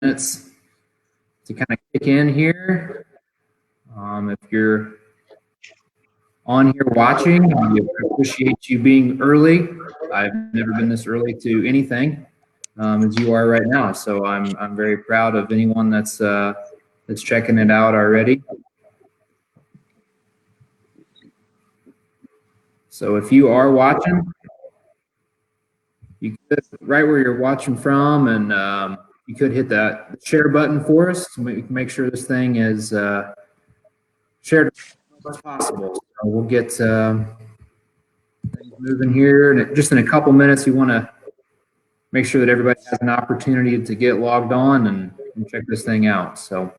minutes to kind of kick in here. If you're on here watching, we appreciate you being early. I've never been this early to anything as you are right now, so I'm very proud of anyone that's checking it out already. So if you are watching, you could, right where you're watching from, and you could hit that share button for us to make sure this thing is shared as much as possible. So we'll get things moving here, and just in a couple minutes, we want to make sure that everybody has an opportunity to get logged on and check this thing out. So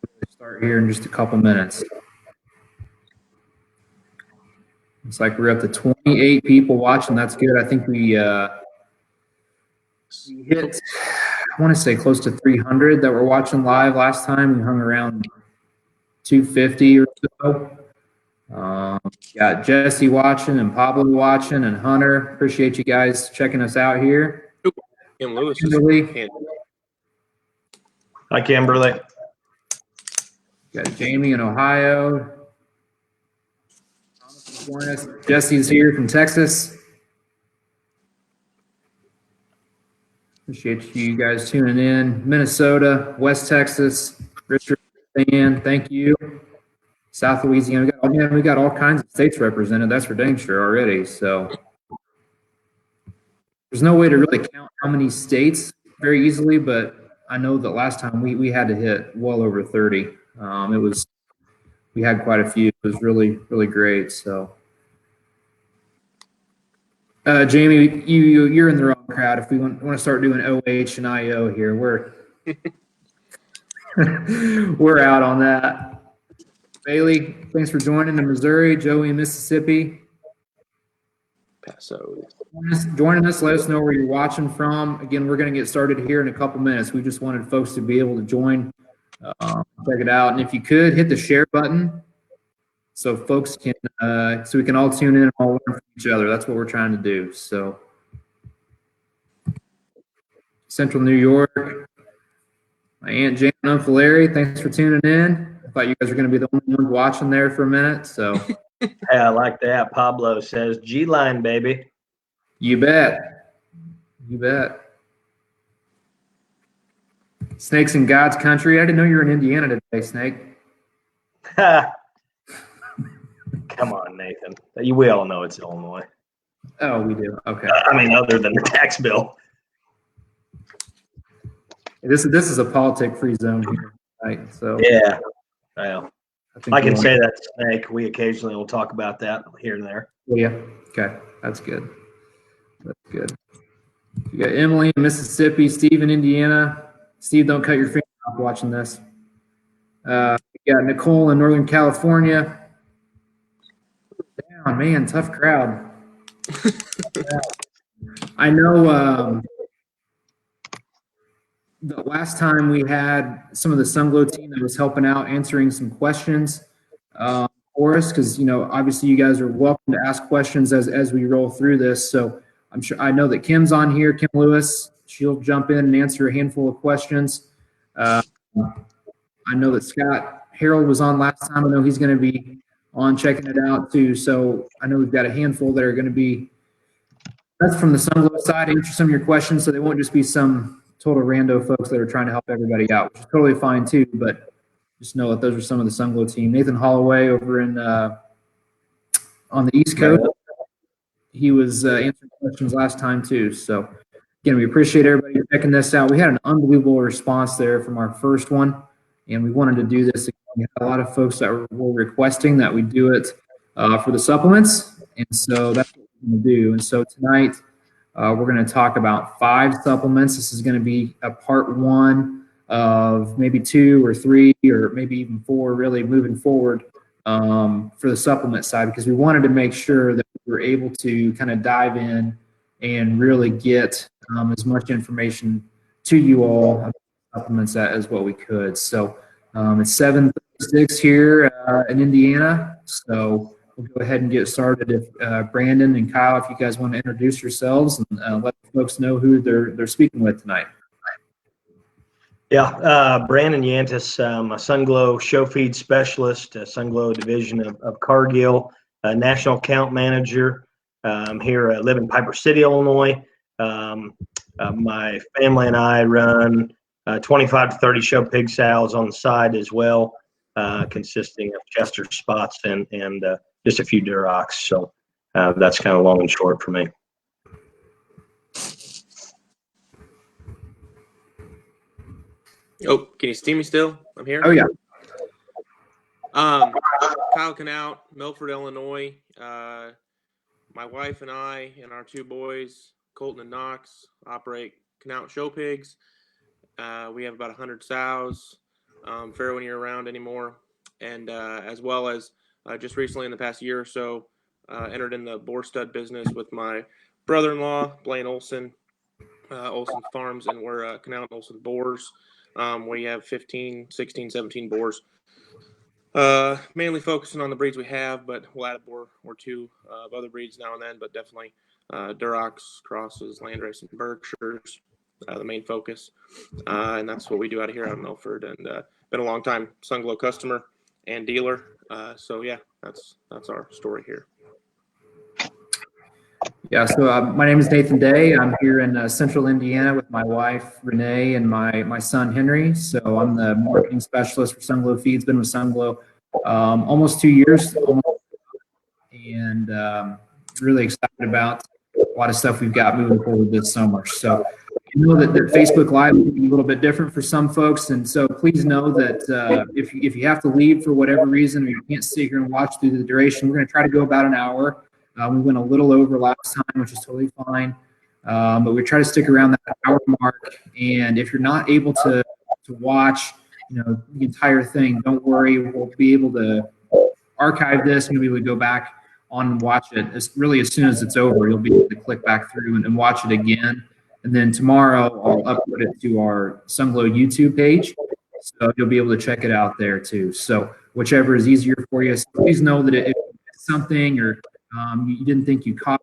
we'll start here in just a couple minutes. It's like we're up to 28 people watching. That's good. I think we hit, I want to say close to 300 that were watching live last time. We hung around 250 or so. Got Jesse watching and Pablo watching and Hunter. Appreciate you guys checking us out here. And Lewis. Hi, Kimberly. Got Jamie in Ohio. Jesse's here from Texas. Appreciate you guys tuning in. Minnesota, West Texas, Richard, Dan, thank you. South Louisiana, we got all kinds of states represented. That's for dang sure already. So there's no way to really count how many states very easily, but I know that last time we had to hit well over 30. We had quite a few. It was really, really great. So Jamie, you're in the wrong crowd. If we want to start doing OH and IO here, we're we're out on that. Bailey, thanks for joining in Missouri. Joey in Mississippi. Paso. Joining us, let us know where you're watching from. Again, we're going to get started here in a couple minutes. We just wanted folks to be able to join, check it out. And if you could, hit the share button so folks can, so we can all tune in and all learn from each other. That's what we're trying to do. So, Central New York, my Aunt Jane Unfileri, thanks for tuning in. I thought you guys were going to be the only ones watching there for a minute. So, Yeah, I like that. Pablo says G-line, baby. You bet. You bet. Snakes in God's country. I didn't know you were in Indiana today, Snake. Come on, Nathan. We all know it's Illinois. Oh, we do. Okay. I mean, other than the tax bill. This is a politic-free zone here, right? So yeah. Well, I can say that, Snake. We occasionally will talk about that here and there. Yeah. Okay. That's good. That's good. You got Emily in Mississippi, Steve in Indiana. Steve, don't cut your finger off watching this. You got Nicole in Northern California. Damn, man, tough crowd. I know the last time we had some of the Sunglo team that was helping out answering some questions for us, because obviously you guys are welcome to ask questions as we roll through this. So I know that Kim's on here, Kim Lewis. She'll jump in and answer a handful of questions. I know that Scott Harold was on last time. I know he's going to be on checking it out too. So I know we've got a handful that are going to be, that's from the Sunglo side, answer some of your questions, so they won't just be some total rando folks that are trying to help everybody out, which is totally fine too, but just know that those are some of the Sunglo team. Nathan Holloway over in on the East Coast, he was answering questions last time too. So again, we appreciate everybody checking this out. We had an unbelievable response there from our first one, and we wanted to do this again. We had a lot of folks that were requesting that we do it for the supplements, and so that's what we're going to do. And so tonight, we're going to talk about 5 supplements. This is going to be a part 1 of maybe 2 or 3 or maybe even 4 really moving forward for the supplement side, because we wanted to make sure that we were able to kind of dive in and really get as much information to you all about supplements as what we could. So it's 7:36 here in Indiana. So we'll go ahead and get started. If Brandon and Kyle, if you guys want to introduce yourselves and let folks know who they're speaking with tonight. Brandon Yantis, a Sunglo show feed specialist, Sunglo division of Cargill, national account manager here. I live in Piper City, Illinois. My family and I run 25 to 30 show pig sows on the side as well, consisting of Chester spots and just a few Durocs. So that's kind of long and short for me. Oh, can you see me still? I'm here. Oh yeah. Kyle Knauth, Milford, Illinois. My wife and I and our two boys, Colton and Knox, operate Knauth Show Pigs. We have about 100 sows, fair when you're around anymore, and as well as just recently in the past year or so, entered in the boar stud business with my brother-in-law, Blaine Olson, Olson Farms, and we're Knauth Olson Boars. We have 15, 16, 17 boars. Mainly focusing on the breeds we have, but we'll add a boar or two of other breeds now and then, but definitely Durocs, Crosses, Landrace, and Berkshires, the main focus. And that's what we do out of here out of Milford, and been a long time Sunglo customer and dealer. So yeah, that's our story here. Yeah, so my name is Nathan Day. I'm here in central Indiana with my wife, Renee, and my son, Henry. So I'm the marketing specialist for Sunglo Feeds, been with Sunglo almost 2 years, and really excited about a lot of stuff we've got moving forward this summer. So you know that Facebook Live will be a little bit different for some folks, and so please know that if you have to leave for whatever reason or you can't sit here and watch through the duration, we're going to try to go about an hour. We went a little over last time, which is totally fine, but we try to stick around that hour mark. And if you're not able to watch, the entire thing, don't worry. We'll be able to archive this, and we'll be able to go back on and watch it. Really, as soon as it's over, you'll be able to click back through and watch it again. And then tomorrow, I'll upload it to our Sunglo YouTube page, so you'll be able to check it out there too. So whichever is easier for you. So please know that if it's something or you didn't think you caught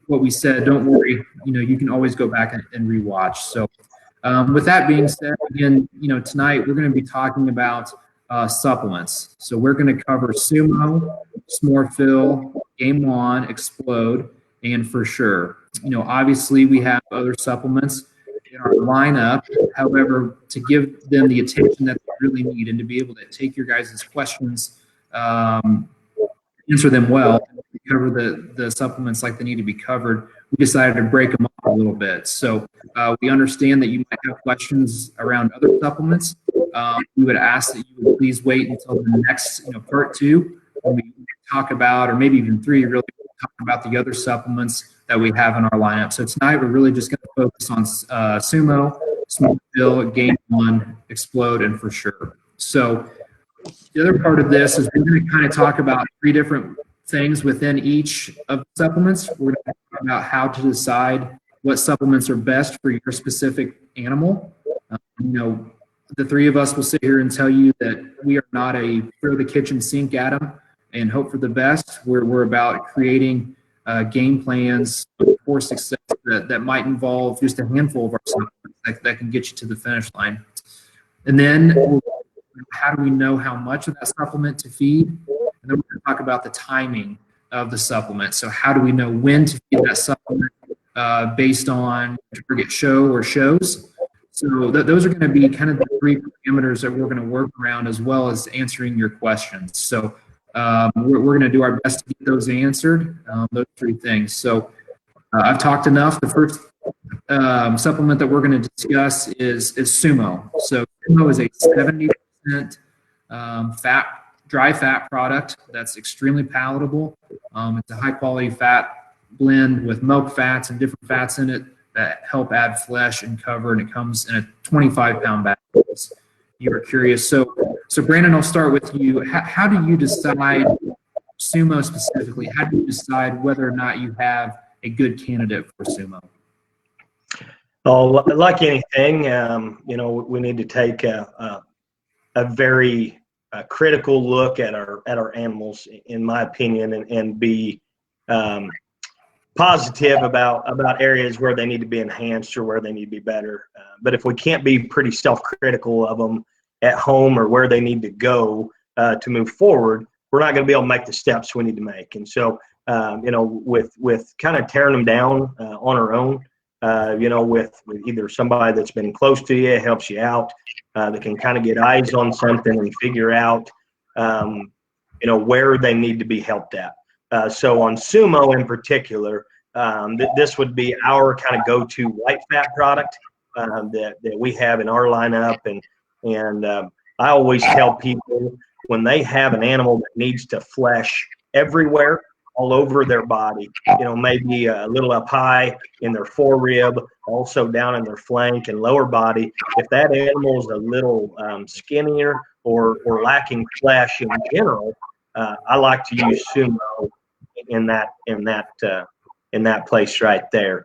what we said, don't worry. You can always go back and rewatch. So with that being said, again, tonight we're going to be talking about supplements. So we're going to cover Sumo, Smorfil, Game On, Explode, and For Sure. Obviously we have other supplements in our lineup. However, to give them the attention that they really need and to be able to take your guys' questions, answer them well, cover the supplements like they need to be covered, we decided to break them up a little bit. So we understand that you might have questions around other supplements. We would ask that you would please wait until the next part 2 when we talk about, or maybe even 3, really talk about the other supplements that we have in our lineup. So tonight we're really just going to focus on Sumo, Smorfil, Game On, Explode, and For Sure. So the other part of this is we're going to kind of talk about 3 different things within each of the supplements. We're going to talk about how to decide what supplements are best for your specific animal. The 3 of us will sit here and tell you that we are not a throw the kitchen sink at them and hope for the best. We're about creating game plans for success that might involve just a handful of our supplements that can get you to the finish line. And then how do we know how much of that supplement to feed? And then we're going to talk about the timing of the supplement. So how do we know when to feed that supplement based on target show or shows? So those are going to be kind of the 3 parameters that we're going to work around, as well as answering your questions. So we're going to do our best to get those answered, those 3 things. So I've talked enough. The first supplement that we're going to discuss is Sumo. So Sumo is a 70% dry fat product that's extremely palatable. It's a high quality fat blend with milk fats and different fats in it that help add flesh and cover, and it comes in a 25-pound bag. You are curious. So Brandon, I'll start with you. How do you decide, Sumo specifically, how do you decide whether or not you have a good candidate for Sumo? Oh, like anything, we need to take a very critical look at our animals, in my opinion, and be positive about areas where they need to be enhanced or where they need to be better. But if we can't be pretty self-critical of them at home or where they need to go to move forward, we're not going to be able to make the steps we need to make. And so, with kind of tearing them down on our own, with either somebody that's been close to you, helps you out, that can kind of get eyes on something and figure out, where they need to be helped at. So on Sumo in particular, this would be our kind of go-to white fat product that we have in our lineup. And I always tell people when they have an animal that needs to flesh everywhere, all over their body, maybe a little up high in their forerib, also down in their flank and lower body. If that animal is a little skinnier or lacking flesh in general, I like to use Sumo in that place right there.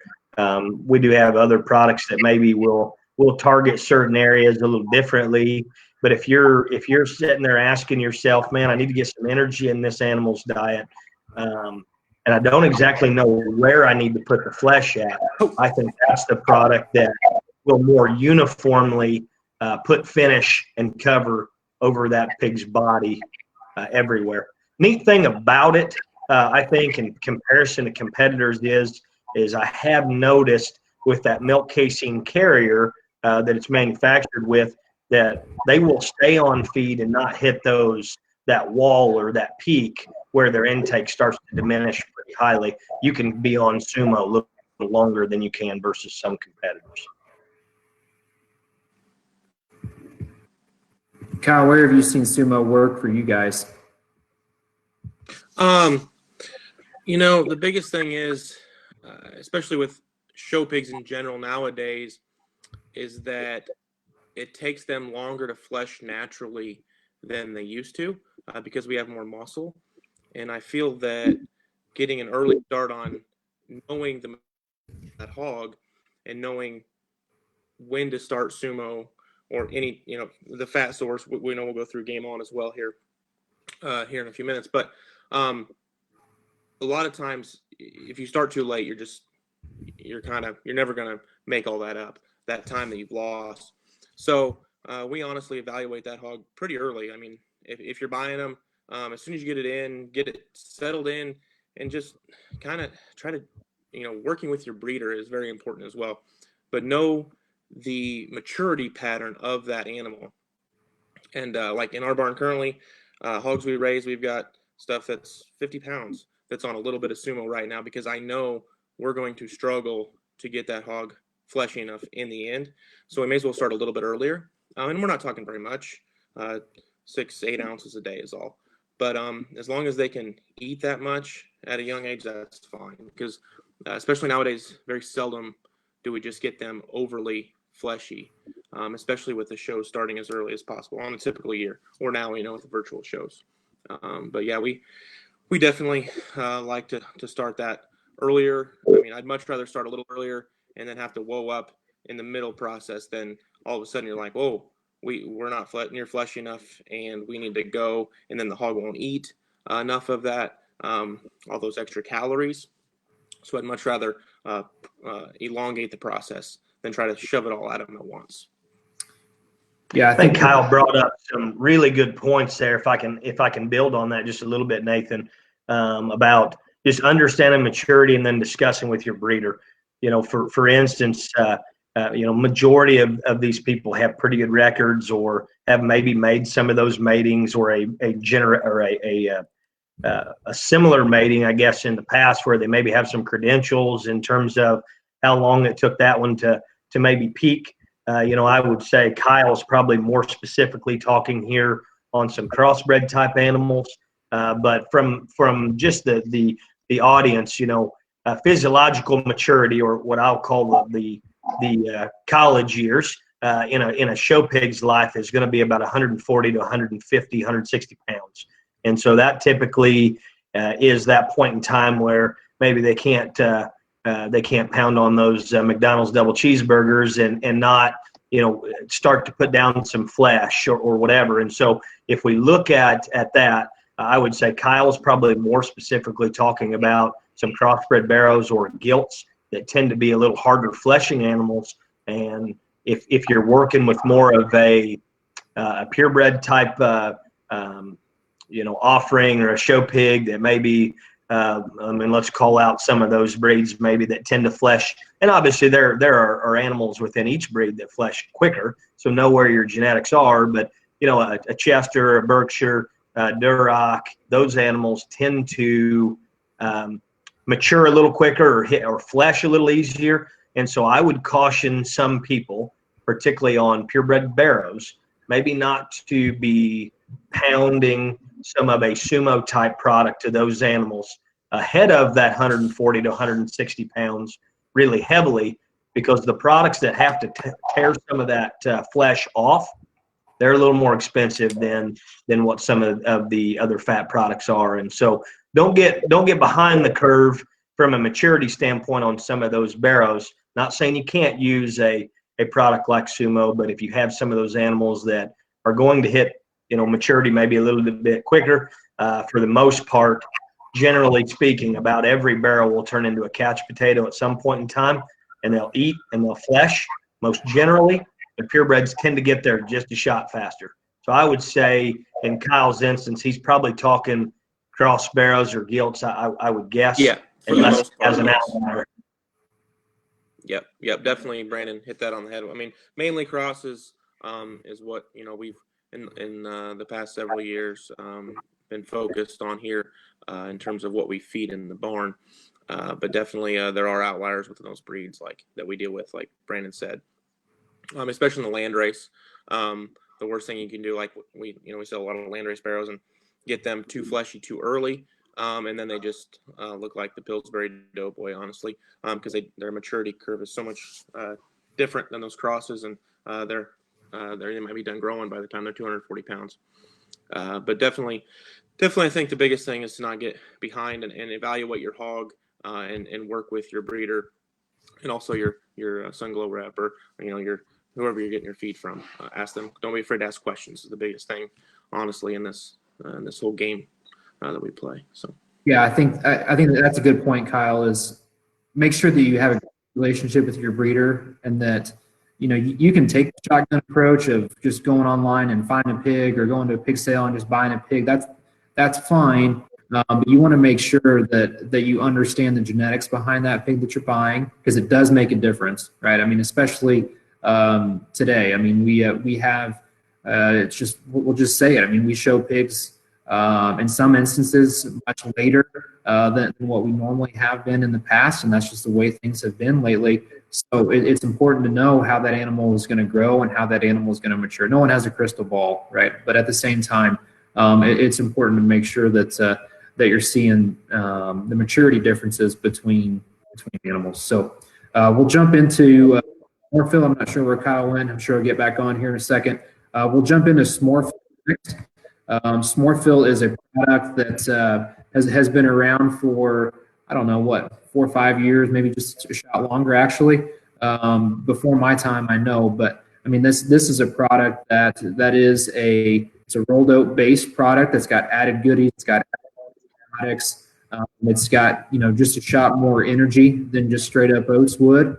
We do have other products that maybe will target certain areas a little differently. But if you're sitting there asking yourself, man, I need to get some energy in this animal's diet, and I don't exactly know where I need to put the flesh at, I think that's the product that will more uniformly put finish and cover over that pig's body everywhere. Neat thing about it, I think, in comparison to competitors is I have noticed with that milk casing carrier that it's manufactured with, that they will stay on feed and not hit that wall or that peak where their intake starts to diminish pretty highly. You can be on Sumo a little longer than you can versus some competitors. Kyle, where have you seen Sumo work for you guys? The biggest thing is, especially with show pigs in general nowadays, is that it takes them longer to flesh naturally than they used to because we have more muscle. And I feel that getting an early start on knowing that hog and knowing when to start Sumo or any, the fat source, we know we'll go through Game On as well here in a few minutes. But a lot of times, if you start too late, you're never going to make all that up, that time that you've lost. So we honestly evaluate that hog pretty early. I mean, if you're buying them, as soon as you get it in, get it settled in, and just kind of try to, working with your breeder is very important as well. But know the maturity pattern of that animal. And like in our barn currently, hogs we raise, we've got stuff that's 50 pounds that's on a little bit of Sumo right now because I know we're going to struggle to get that hog fleshy enough in the end. So we may as well start a little bit earlier. And we're not talking very much. 6-8 ounces a day is all. But as long as they can eat that much at a young age, that's fine. Because especially nowadays, very seldom do we just get them overly fleshy, especially with the shows starting as early as possible on a typical year, or now, with the virtual shows. But yeah, we definitely like to start that earlier. I mean, I'd much rather start a little earlier and then have to whoa up in the middle process than all of a sudden you're like, whoa, we're not near fleshy enough and we need to go, and then the hog won't eat enough of that, all those extra calories. So I'd much rather elongate the process than try to shove it all at them at once. Yeah, I think Kyle brought up some really good points there. If I can build on that just a little bit, Nathan, about just understanding maturity and then discussing with your breeder. For instance, majority of these people have pretty good records or have maybe made some of those matings or a similar mating, I guess, in the past where they maybe have some credentials in terms of how long it took that one to maybe peak. I would say Kyle's probably more specifically talking here on some crossbred type animals, but from just the audience, physiological maturity, or what I'll call the college years in a show pig's life, is going to be about 140 to 150, 160 pounds. And so that typically is that point in time where maybe they can't pound on those McDonald's double cheeseburgers and not, start to put down some flesh or whatever. And so if we look at that, I would say Kyle's probably more specifically talking about some crossbred barrows or gilts that tend to be a little harder fleshing animals. And if you're working with more of a purebred type, offering or a show pig that maybe, let's call out some of those breeds maybe that tend to flesh. And obviously there are animals within each breed that flesh quicker. So know where your genetics are. But, a Chester, a Berkshire, Duroc, those animals tend to mature a little quicker or flesh a little easier. And so I would caution some people, particularly on purebred barrows, maybe not to be pounding some of a Sumo type product to those animals ahead of that 140 to 160 pounds really heavily, because the products that have to tear some of that flesh off, they're a little more expensive than what some of the other fat products are. And so don't get behind the curve from a maturity standpoint on some of those barrows. Not saying you can't use a product like Sumo, but if you have some of those animals that are going to hit maturity maybe a little bit quicker, for the most part, generally speaking, about every barrel will turn into a couch potato at some point in time, and they'll eat and they'll flesh most generally. The purebreds tend to get there just a shot faster. So I would say in Kyle's instance, he's probably talking cross barrows or gilts, I would guess. Yeah, for the unless most he has part, an yes. outlier. Yep, definitely. Brandon hit that on the head. I mean, mainly crosses is what we've in the past several years been focused on here in terms of what we feed in the barn. But definitely there are outliers within those breeds like that we deal with, like Brandon said, especially in the landrace. The worst thing you can do, like we sell a lot of landrace barrows and get them too fleshy too early. And then they just look like the Pillsbury Doughboy, honestly, because their maturity curve is so much different than those crosses, and they might be done growing by the time they're 240 pounds. But definitely, I think the biggest thing is to not get behind and evaluate your hog and work with your breeder and also your Sunglo rep or your whoever you're getting your feed from. Ask them. Don't be afraid to ask questions. Is the biggest thing, honestly, in this whole game that we play. So yeah, I think that's a good point, Kyle. Is make sure that you have a relationship with your breeder, and that you can take the shotgun approach of just going online and finding a pig, or going to a pig sale and just buying a pig. That's fine, but you want to make sure that you understand the genetics behind that pig that you're buying, because it does make a difference, right? I mean, especially today. I mean, we have it's just, we'll just say it. I mean, we show pigs in some instances much later than what we normally have been in the past, and that's just the way things have been lately. So it's important to know how that animal is going to grow and how that animal is going to mature. No one has a crystal ball, right? But at the same time, it's important to make sure that you're seeing the maturity differences between animals. So we'll jump into Smorfil. I'm not sure where Kyle went. I'm sure I'll get back on here in a second. We'll jump into Smorfil next. Smorfil is a product that has been around for, I don't know, what, 4 or 5 years, maybe just a shot longer, actually. Before my time, I know, but I mean, this is a product that is it's a rolled oat based product that's got added goodies. It's got antibiotics. It's got just a shot more energy than just straight up oats would.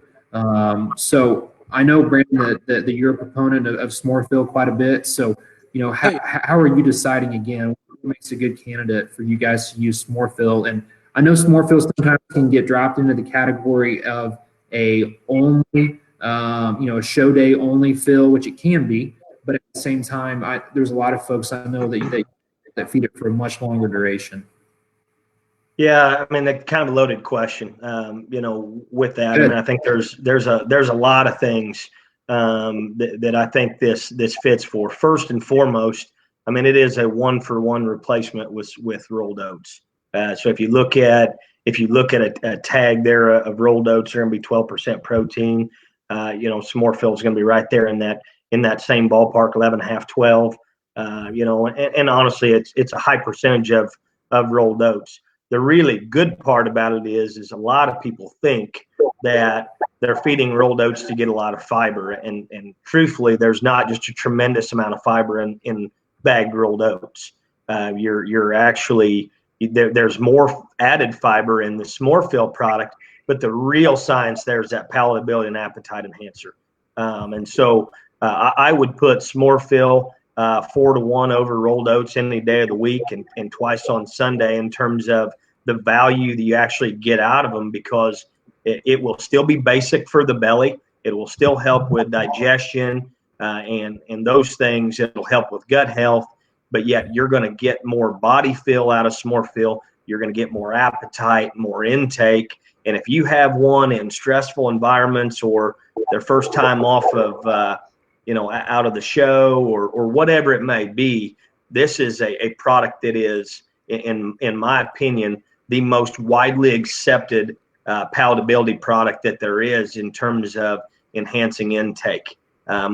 So I know, Brandon, that you're a proponent of Smorfil quite a bit. So how are you deciding again what makes a good candidate for you guys to use Smorfil? And I know Smorfil sometimes can get dropped into the category of a only, a show day only fill, which it can be. But at the same time, there's a lot of folks I know that feed it for a much longer duration. Yeah, I mean, that's kind of a loaded question. With that, I mean, I think there's a lot of things that I think this fits for. First and foremost, I mean, it is a 1-for-1 replacement with rolled oats. So if you look at a tag there of rolled oats, they're going to be 12% protein. Smorfil is going to be right there in that same ballpark, 11.5, 12. And honestly, it's a high percentage of rolled oats. The really good part about it is a lot of people think that they're feeding rolled oats to get a lot of fiber, and truthfully, there's not just a tremendous amount of fiber in bagged rolled oats. You're actually there's more added fiber in the Smorfill product, but the real science there is that palatability and appetite enhancer. And so I would put Smorfill 4-to-1 over rolled oats any day of the week and twice on Sunday in terms of the value that you actually get out of them, because it will still be basic for the belly. It will still help with digestion and those things. It'll help with gut health, but yet you're going to get more body fill out of Smorfill. You're going to get more appetite, more intake. And if you have one in stressful environments or their first time off of, out of the show or whatever it may be, this is a product that is, in my opinion, the most widely accepted palatability product that there is in terms of enhancing intake.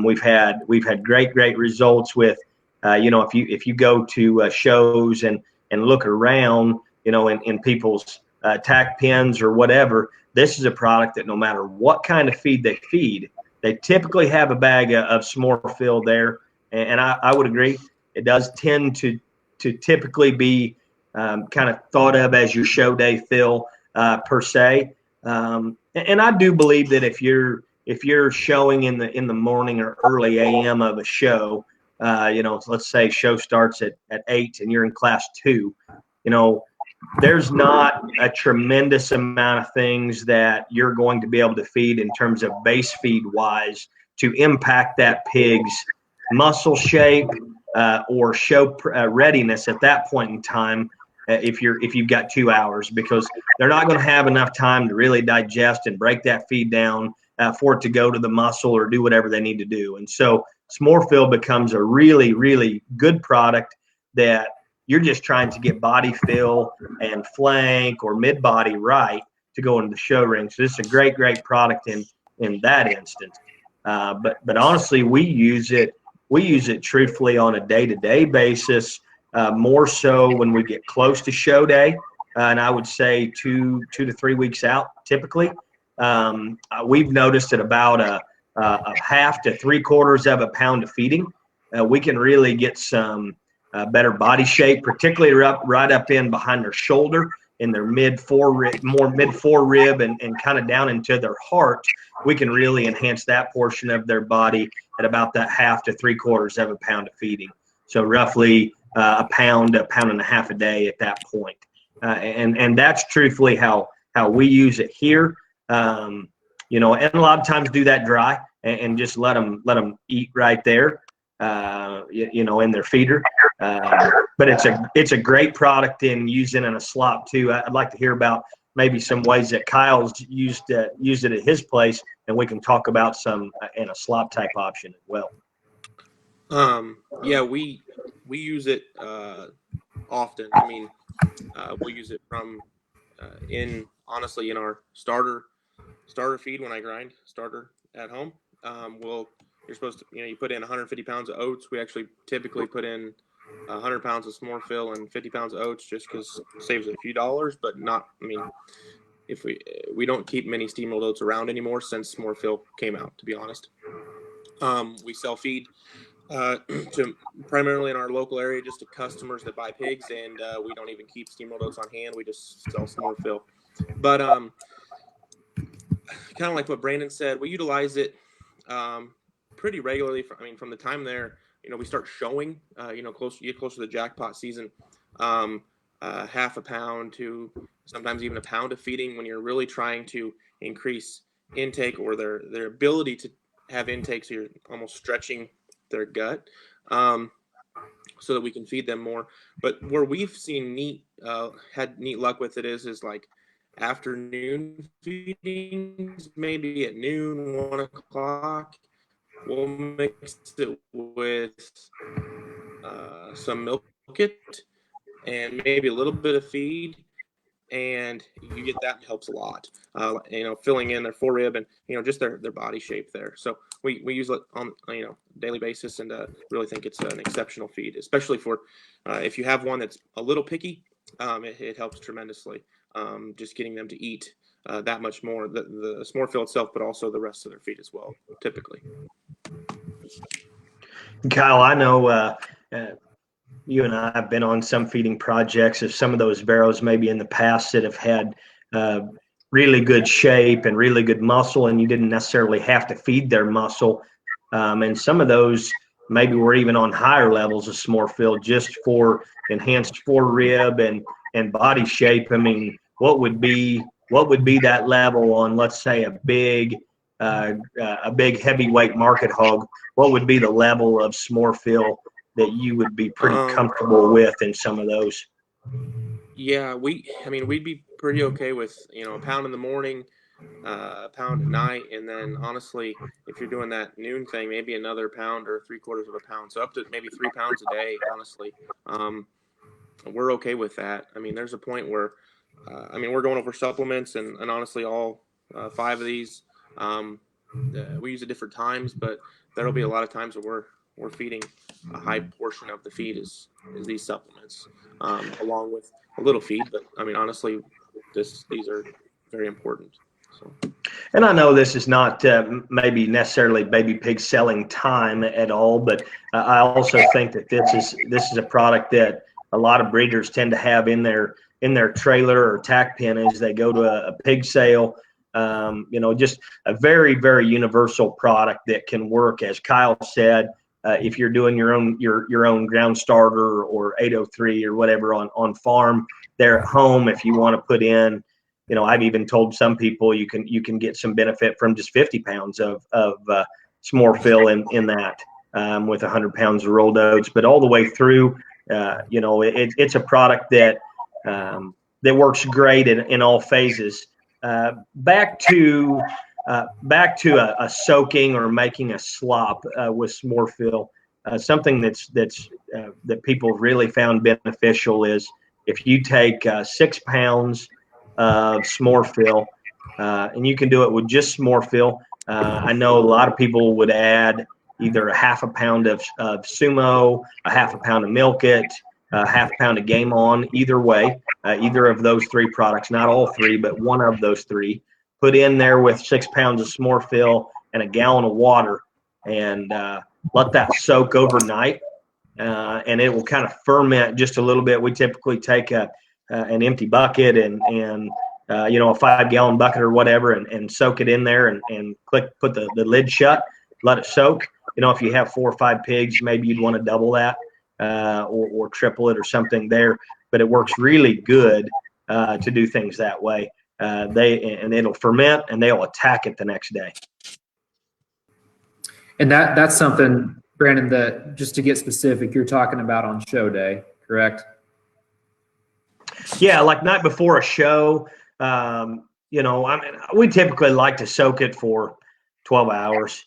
We've had great results with, if you go to shows and look around, in people's tack pens or whatever, this is a product that no matter what kind of feed they feed, they typically have a bag of Smorfill there. And I would agree, it does tend to typically be kind of thought of as your show day fill per se. And I do believe that if you're showing in the morning or early AM of a show, let's say show starts at 8 and you're in class 2, there's not a tremendous amount of things that you're going to be able to feed in terms of base feed wise to impact that pig's muscle shape or show readiness at that point in time. If you've got 2 hours, because they're not going to have enough time to really digest and break that feed down for it to go to the muscle or do whatever they need to do. And so Smorfill becomes a really, really good product that you're just trying to get body fill and flank or mid body right to go into the show ring. So this is a great product in that instance. But honestly, we use it truthfully on a day-to-day basis. More so when we get close to show day, and I would say 2 to 3 weeks out typically. We've noticed at about a half to 3/4 of a pound of feeding, we can really get some better body shape, particularly right up in behind their shoulder, in their mid forerib and kind of down into their heart. We can really enhance that portion of their body at about that half to 3/4 of a pound of feeding. So roughly a pound and a half a day at that point. And that's truthfully how we use it here. And a lot of times do that dry and just let them eat right there, in their feeder. But it's a great product in using in a slop too. I'd like to hear about maybe some ways that Kyle's used it at his place, and we can talk about some in a slop type option as well. Yeah, we use it often. I mean, we'll use it from in our starter feed when I grind starter at home. You're supposed to, you put in 150 pounds of oats. We actually typically put in 100 pounds of Smorfill and 50 pounds of oats just because it saves a few dollars, but not, if we don't keep many steamrolled oats around anymore since Smorfill came out, to be honest. We sell feed to primarily in our local area, just to customers that buy pigs, and we don't even keep steamrolled oats on hand. We just sell Smorfill. But kind of like what Brandon said, we utilize it pretty regularly. From the time there, we start showing, you get closer to the jackpot season, half a pound to sometimes even a pound of feeding when you're really trying to increase intake or their ability to have intake. So you're almost stretching their gut, so that we can feed them more. But where we've seen had neat luck with it is like afternoon feedings, maybe at noon, 1 o'clock. We'll mix it with some milk kit and maybe a little bit of feed, and you get that helps a lot. Filling in their forerib and just their body shape there. So we use it on daily basis, and really think it's an exceptional feed, especially for if you have one that's a little picky. It helps tremendously. Just getting them to eat that much more, the Smorfill itself, but also the rest of their feed as well, typically. Kyle, I know you and I have been on some feeding projects of some of those barrows maybe in the past that have had really good shape and really good muscle, and you didn't necessarily have to feed their muscle. And some of those maybe were even on higher levels of smore fill just for enhanced forerib and body shape. I mean, what would be that level on, let's say, a big heavyweight market hog? What would be the level of smore fill that you would be pretty comfortable with in some of those? Yeah, we'd be pretty okay with, a pound in the morning, a pound at night, and then honestly, if you're doing that noon thing, maybe another pound or 3/4 of a pound, so up to maybe 3 pounds a day. Honestly, we're okay with that. I mean, there's a point where, we're going over supplements, and honestly, all 5 of these, we use at different times, but there'll be a lot of times where we're feeding a high portion of the feed is these supplements, along with a little feed. But I mean, honestly, these are very important. So. And I know this is not maybe necessarily baby pig selling time at all, but I also think that this is a product that a lot of breeders tend to have in their trailer or tack pen as they go to a pig sale. Just a very, very universal product that can work, as Kyle said, if you're doing your own ground starter or 803 or whatever on farm. There at home, if you want to put in, I've even told some people you can get some benefit from just 50 pounds of smore fill in that, with 100 pounds of rolled oats. But all the way through, it's a product that works great in all phases. Back to a soaking or making a slop with smore fill. Something that people really found beneficial is if you take 6 pounds of smore fill, and you can do it with just smore fill. I know a lot of people would add either a half a pound of Sumo, a half a pound of Milk It, a half pound of Game On. Either way, either of those 3 products, not all 3, but one of those 3, put in there with 6 pounds of smore fill and a gallon of water, and let that soak overnight, and it will kind of ferment just a little bit. We typically take an empty bucket and a 5-gallon bucket or whatever, and soak it in there and put the lid shut, let it soak. If you have 4 or 5 pigs, maybe you'd want to double that, or triple it or something there. But it works really good to do things that way. It'll ferment and they'll attack it the next day. And that's something, Brandon, that just to get specific, you're talking about on show day, correct? Yeah, like night before a show, we typically like to soak it for 12 hours,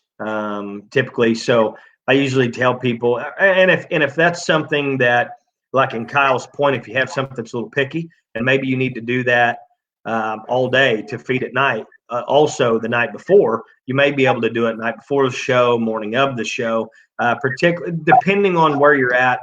typically. So I usually tell people, and if that's something that, like in Kyle's point, if you have something that's a little picky, and maybe you need to do that all day to feed at night, also the night before, you may be able to do it night before the show, morning of the show, particularly depending on where you're at.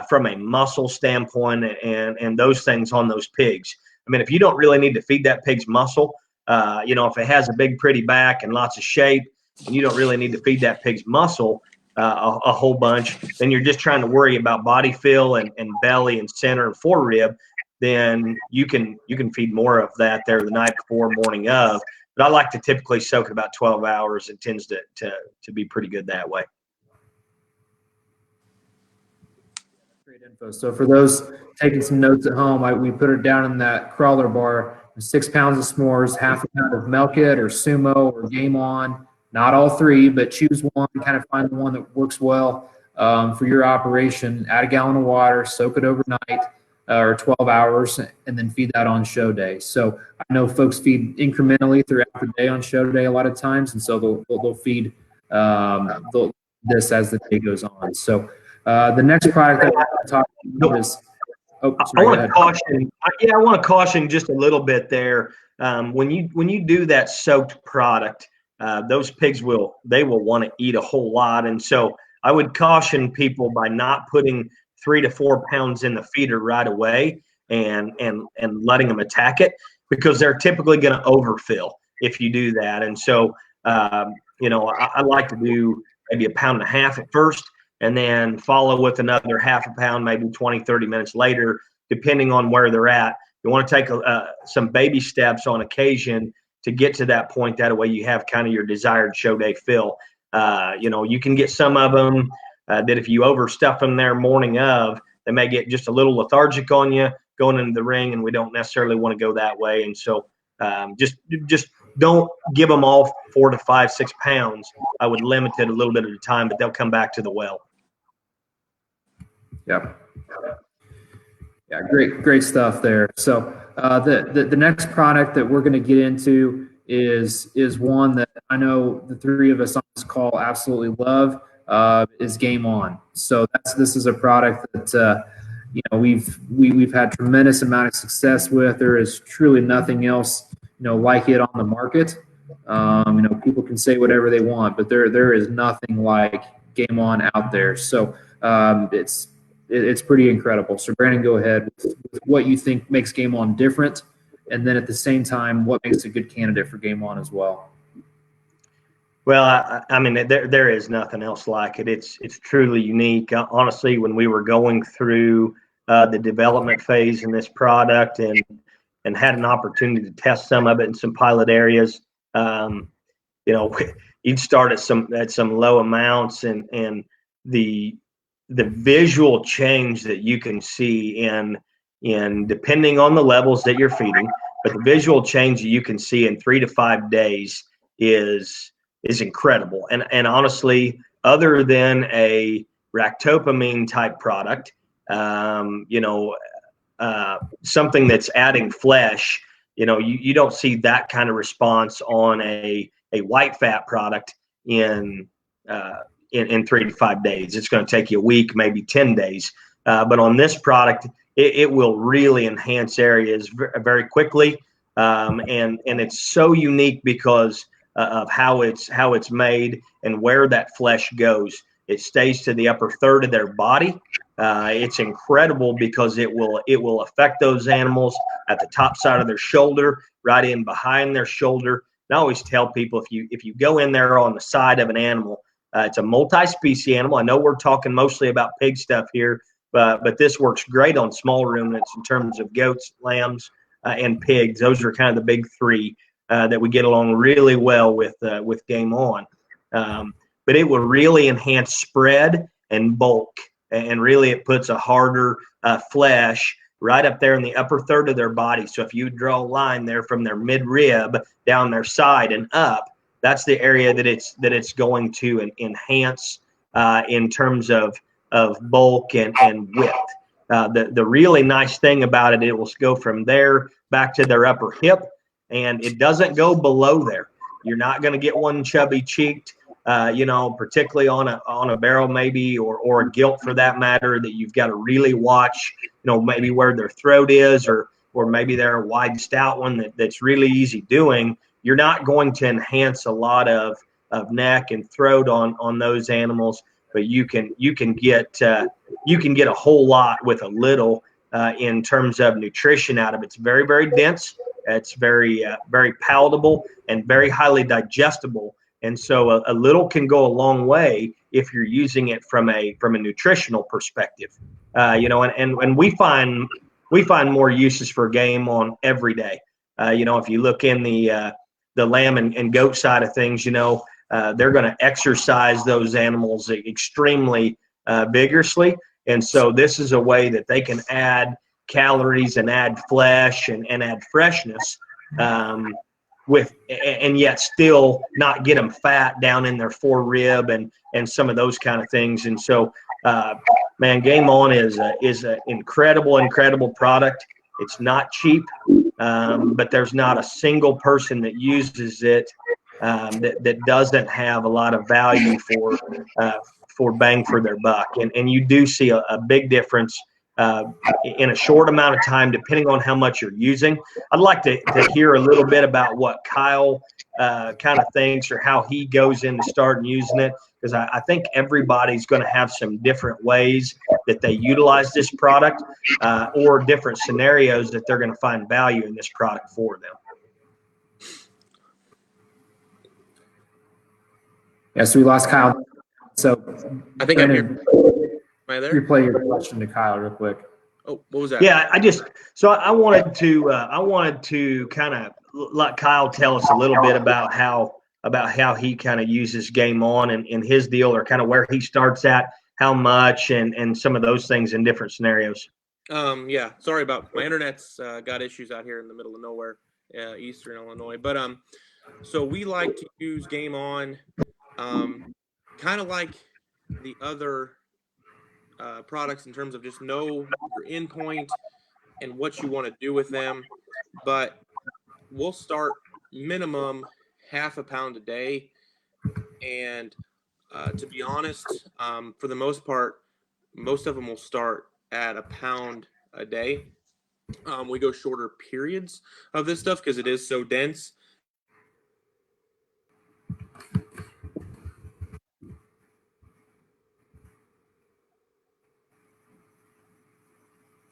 From a muscle standpoint and those things on those pigs. I mean, if you don't really need to feed that pig's muscle, if it has a big, pretty back and lots of shape, and you don't really need to feed that pig's muscle a whole bunch, then you're just trying to worry about body fill and belly and center and forerib, then you can feed more of that there the night before, morning of. But I like to typically soak it about 12 hours. It tends to be pretty good that way. Great info. So for those taking some notes at home, we put it down in that crawler bar: 6 pounds of s'mores, half a pound of Milk It or Sumo or Game On. Not all 3, but choose one. Kind of find the one that works well for your operation. Add a gallon of water, soak it overnight or 12 hours, and then feed that on show day. So I know folks feed incrementally throughout the day on show day a lot of times, and so they'll feed this as the day goes on. So the next product that I want to talk about is. Oh, sorry, I want to caution. I want to caution just a little bit there. When you do that soaked product, those pigs will want to eat a whole lot, and so I would caution people by not putting 3 to 4 pounds in the feeder right away and letting them attack it, because they're typically going to overfill if you do that. And so I like to do maybe 1.5 pounds at first. and then follow with another half a pound, maybe 20, 30 minutes later, depending on where they're at. You want to take some baby steps on occasion to get to that point. That way you have kind of your desired show day fill. You can get some of them that if you overstuff them there morning of, they may get just a little lethargic on you going into the ring, and we don't necessarily want to go that way. And so just don't give them all 4 to 5, 6 pounds. I would limit it a little bit at a time, but they'll come back to the well. Yep. Yeah, great stuff there. So the next product that we're going to get into is one that I know the three of us on this call absolutely love, is Game On. So this is a product that we've had tremendous amount of success with. There is truly nothing else like it on the market. People can say whatever they want, but there is nothing like Game On out there. So it's pretty incredible. So Brandon, go ahead with what you think makes Game On different, and then at the same time, what makes a good candidate for Game On as well. Well, I mean, there is nothing else like it. It's truly unique. Honestly, when we were going through the development phase in this product and had an opportunity to test some of it in some pilot areas, you'd start at some low amounts, and the visual change that you can see in depending on the levels that you're feeding, but the visual change that you can see in 3 to 5 days is incredible. And honestly, other than a ractopamine type product, something that's adding flesh, you don't see that kind of response on a white fat product in 3 to 5 days. It's going to take you a week, maybe 10 days. But on this product, it will really enhance areas very quickly. And it's so unique because of how it's made and where that flesh goes. It stays to the upper third of their body. It's incredible because it will affect those animals at the top side of their shoulder, right in behind their shoulder. And I always tell people, if you go in there on the side of an animal, it's a multi-species animal. I know we're talking mostly about pig stuff here, but this works great on small ruminants in terms of goats, lambs, and pigs. Those are kind of the big three that we get along really well with Game On. But it will really enhance spread and bulk, and really it puts a harder flesh right up there in the upper third of their body. So if you draw a line there from their midrib down their side and up, that's the area that it's going to enhance in terms of bulk and width. The really nice thing about it will go from there back to their upper hip, and it doesn't go below there. You're not going to get one chubby cheeked, particularly on a barrel maybe, or a gilt for that matter, that you've got to really watch, maybe where their throat is, or maybe they're a wide stout one that's really easy doing. You're not going to enhance a lot of neck and throat on those animals, but you can get a whole lot with a little in terms of nutrition out of it. It's very, very dense. It's very very palatable and very highly digestible. And so a little can go a long way if you're using it from a nutritional perspective. And we find more uses for Game On every day. If you look in the lamb and goat side of things, they're going to exercise those animals extremely vigorously. And so this is a way that they can add calories and add flesh and add freshness and yet still not get them fat down in their forearm and some of those kind of things. And so, Game On is an incredible product. It's not cheap, but there's not a single person that uses it that doesn't have a lot of value for bang for their buck. And you do see a big difference in a short amount of time, depending on how much you're using. I'd like to hear a little bit about what Kyle kind of thinks, or how he goes into starting using it, because I think everybody's going to have some different ways that they utilize this product, or different scenarios that they're going to find value in this product for them. Yeah, so we lost Kyle. So, I think I'm Brandon, here. Am I there? replay your question to Kyle real quick. Oh, what was that? Yeah, I wanted to kind of let Kyle tell us a little bit about how he kind of uses Game On and his deal, or kind of where he starts at, how much, and some of those things in different scenarios. Yeah, sorry about my internet's got issues out here in the middle of nowhere, Eastern Illinois. But so we like to use Game On, kind of like the other products in terms of just know your endpoint and what you want to do with them. But we'll start minimum half a pound a day, and to be honest, for the most part, most of them will start at a pound a day. We go shorter periods of this stuff because it is so dense.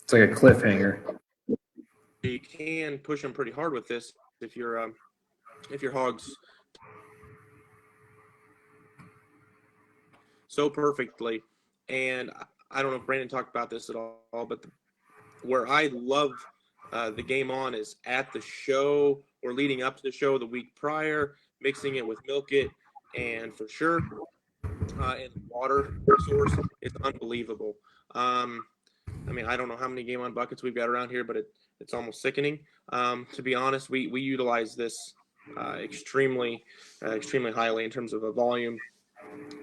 It's like a cliffhanger. You can push them pretty hard with this if your hogs so perfectly. And I don't know if Brandon talked about this at all, but where I love the Game On is at the show or leading up to the show the week prior, mixing it with Milk It, and for sure, and water source is unbelievable. I mean, I don't know how many Game On buckets we've got around here, but it's almost sickening. To be honest, we utilize this extremely highly in terms of a volume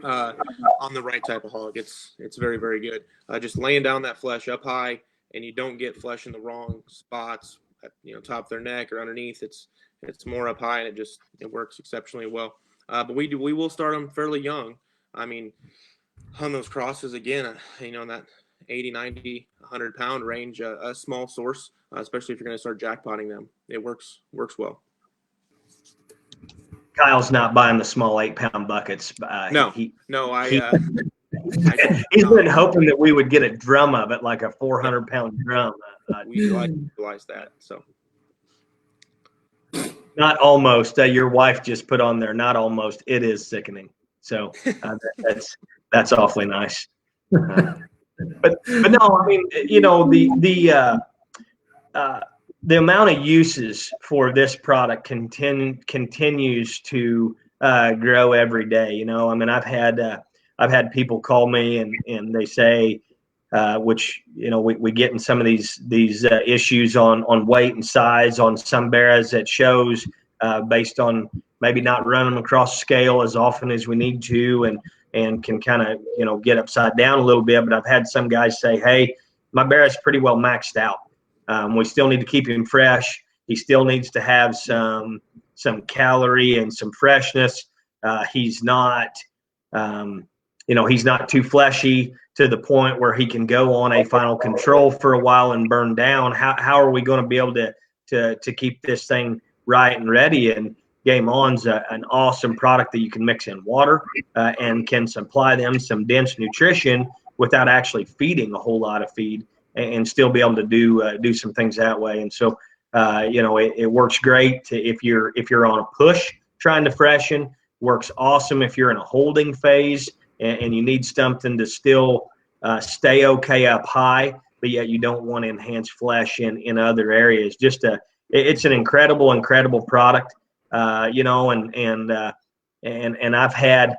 on the right type of hog. It's very, very good. Just laying down that flesh up high, and you don't get flesh in the wrong spots, at, top of their neck or underneath. It's more up high, and it works exceptionally well. But we will start them fairly young. I mean, on those crosses again, in that 80, 90, 100 pound range, a small source, especially if you're going to start jackpotting them, it works well. Kyle's not buying the small 8-pound buckets. He's been hoping that we would get a drum of it, like a 400-pound drum. We like to utilize that. So not almost. Your wife just put on there. Not almost. It is sickening. So that's awfully nice. But no, I mean, the amount of uses for this product continues to grow every day. I mean, I've had people call me and they say, which we get in some of these issues on weight and size on some barras at shows, based on maybe not running them across scale as often as we need to, and can kind of get upside down a little bit. But I've had some guys say, hey, my barra's pretty well maxed out. We still need to keep him fresh. He still needs to have some calorie and some freshness. He's not too fleshy to the point where he can go on a final control for a while and burn down. How are we going to be able to keep this thing right and ready? And Game On's an awesome product that you can mix in water and can supply them some dense nutrition without actually feeding a whole lot of feed, and still be able to do some things that way. And so, it works great if you're on a push trying to freshen. Works awesome if you're in a holding phase and you need something to still stay okay up high, but yet you don't want to enhance flesh in other areas. It's an incredible product, and I've had,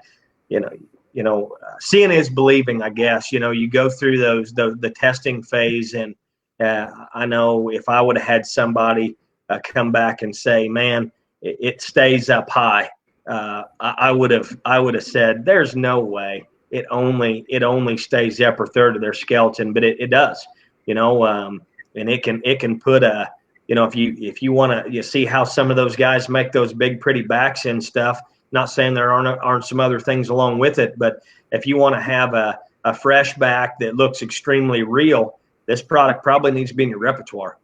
seeing is believing, I guess. You go through the testing phase, and I know if I would have had somebody come back and say, man, it stays up high, I would have said, there's no way it only stays the upper third of their skeleton, but it does, and it can put a, if you want to see how some of those guys make those big pretty backs and stuff. Not saying there aren't some other things along with it, but if you want to have a fresh back that looks extremely real, this product probably needs to be in your repertoire.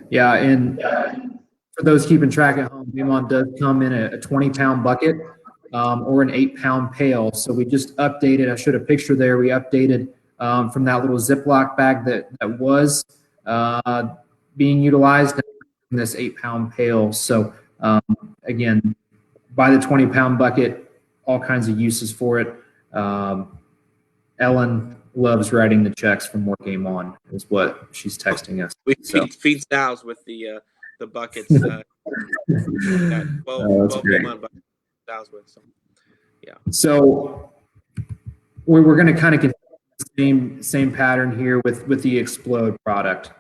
Yeah, and for those keeping track at home, Game On does come in a 20-pound bucket or an 8-pound pail. So we just updated. I showed a picture there. We updated from that little Ziploc bag that was being utilized in this 8-pound pail. So again, buy the 20-pound bucket, all kinds of uses for it. Ellen loves writing the checks from More Game On, is what she's texting us. We So feed sows with the buckets. Got 12 that's 12 great. game on buckets sows with. So yeah. So we're going to kind of continue the same pattern here with the Explode product.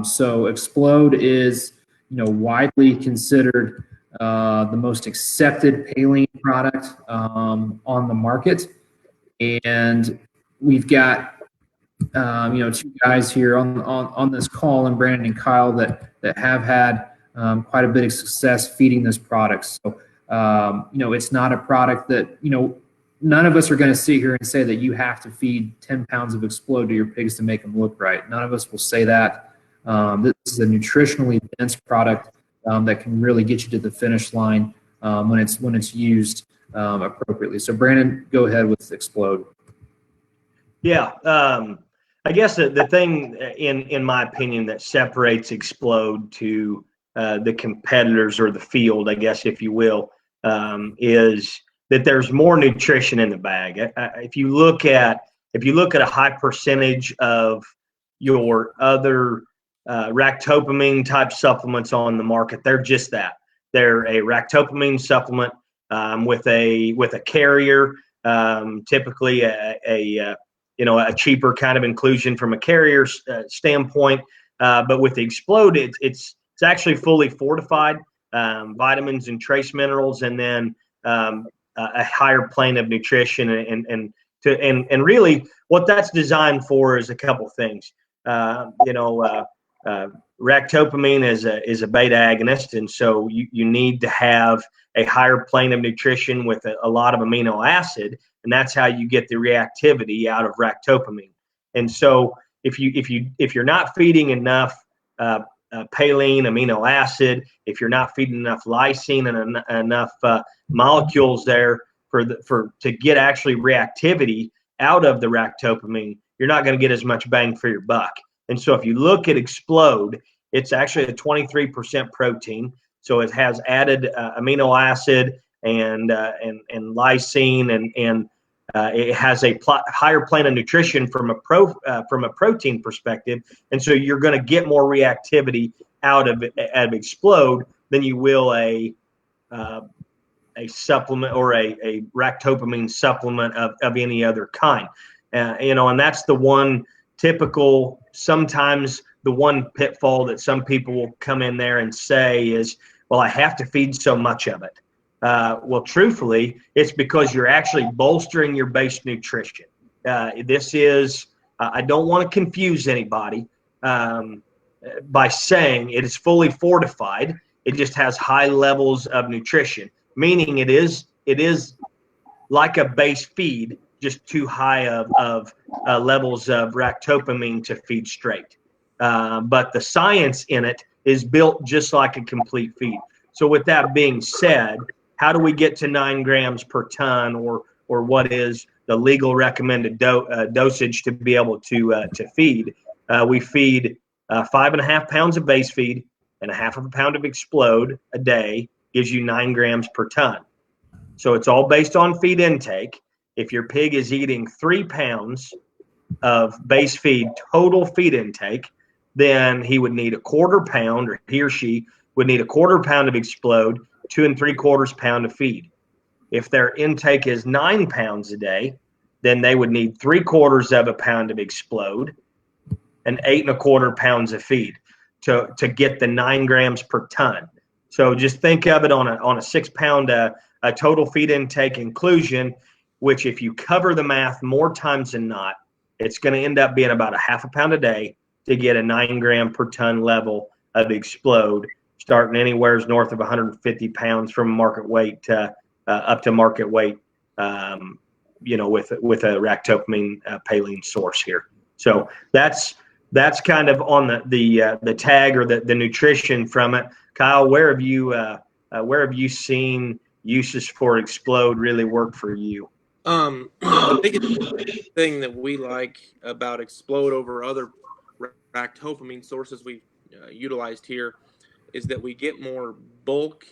So Explode is widely considered the most accepted Paline product on the market, and we've got two guys here on this call, and Brandon and Kyle, that have had quite a bit of success feeding this product. So it's not a product that none of us are going to sit here and say that you have to feed 10 pounds of Explode to your pigs to make them look right. None of us will say that. This is a nutritionally dense product that can really get you to the finish line when it's used appropriately. So Brandon, go ahead with Explode. Yeah, I guess the thing, in my opinion, that separates Explode to the competitors or the field, I guess, if you will, is that there's more nutrition in the bag. If you look at a high percentage of your other ractopamine type supplements on the market, they're just that. They're a ractopamine supplement with a carrier, typically a cheaper kind of inclusion from a carrier standpoint. But with the Explode, it's actually fully fortified, vitamins and trace minerals, and then a higher plane of nutrition. And really what that's designed for is a couple things. Ractopamine is a beta agonist, and so you need to have a higher plane of nutrition with a lot of amino acid, and that's how you get the reactivity out of ractopamine. And so if you're not feeding enough Paline amino acid, if you're not feeding enough lysine and enough molecules there to get actually reactivity out of the ractopamine, you're not going to get as much bang for your buck. And so if you look at Explode, it's actually a 23% protein. So it has added amino acid and lysine, and it has a higher plane of nutrition from a protein perspective. And so you're going to get more reactivity out of Explode than you will a supplement or a ractopamine supplement of any other kind. And that's the one typical, sometimes the one pitfall that some people will come in there and say is, well, I have to feed so much of it. Well, truthfully, it's because you're actually bolstering your base nutrition. This is, I don't want to confuse anybody by saying it is fully fortified. It just has high levels of nutrition, meaning it is like a base feed, just too high of levels of ractopamine to feed straight. But the science in it is built just like a complete feed. So with that being said, how do we get to 9 grams per ton, or what is the legal recommended dosage to be able to feed? We feed 5.5 pounds of base feed and 1/2 pound of Explode a day, gives you 9 grams per ton. So it's all based on feed intake. If your pig is eating 3 pounds of base feed, total feed intake, then he would need 1/4 pound, or he or she would need 1/4 pound of Explode, 2 3/4 pound of feed. If their intake is 9 pounds a day, then they would need 3/4 pound of Explode and 8 1/4 pounds of feed to get the 9 grams per ton. So just think of it on a 6 pound total feed intake inclusion, which if you cover the math more times than not, it's going to end up being about 1/2 pound a day to get a 9 gram per ton level of Explode, starting anywhere north of 150 pounds from market weight up to market weight, with a ractopamine Paline source here. So that's kind of on the tag or the nutrition from it. Kyle, where have you seen uses for Explode really work for you? The biggest thing that we like about Explode over other ractopamine sources we've utilized here is that we get more bulk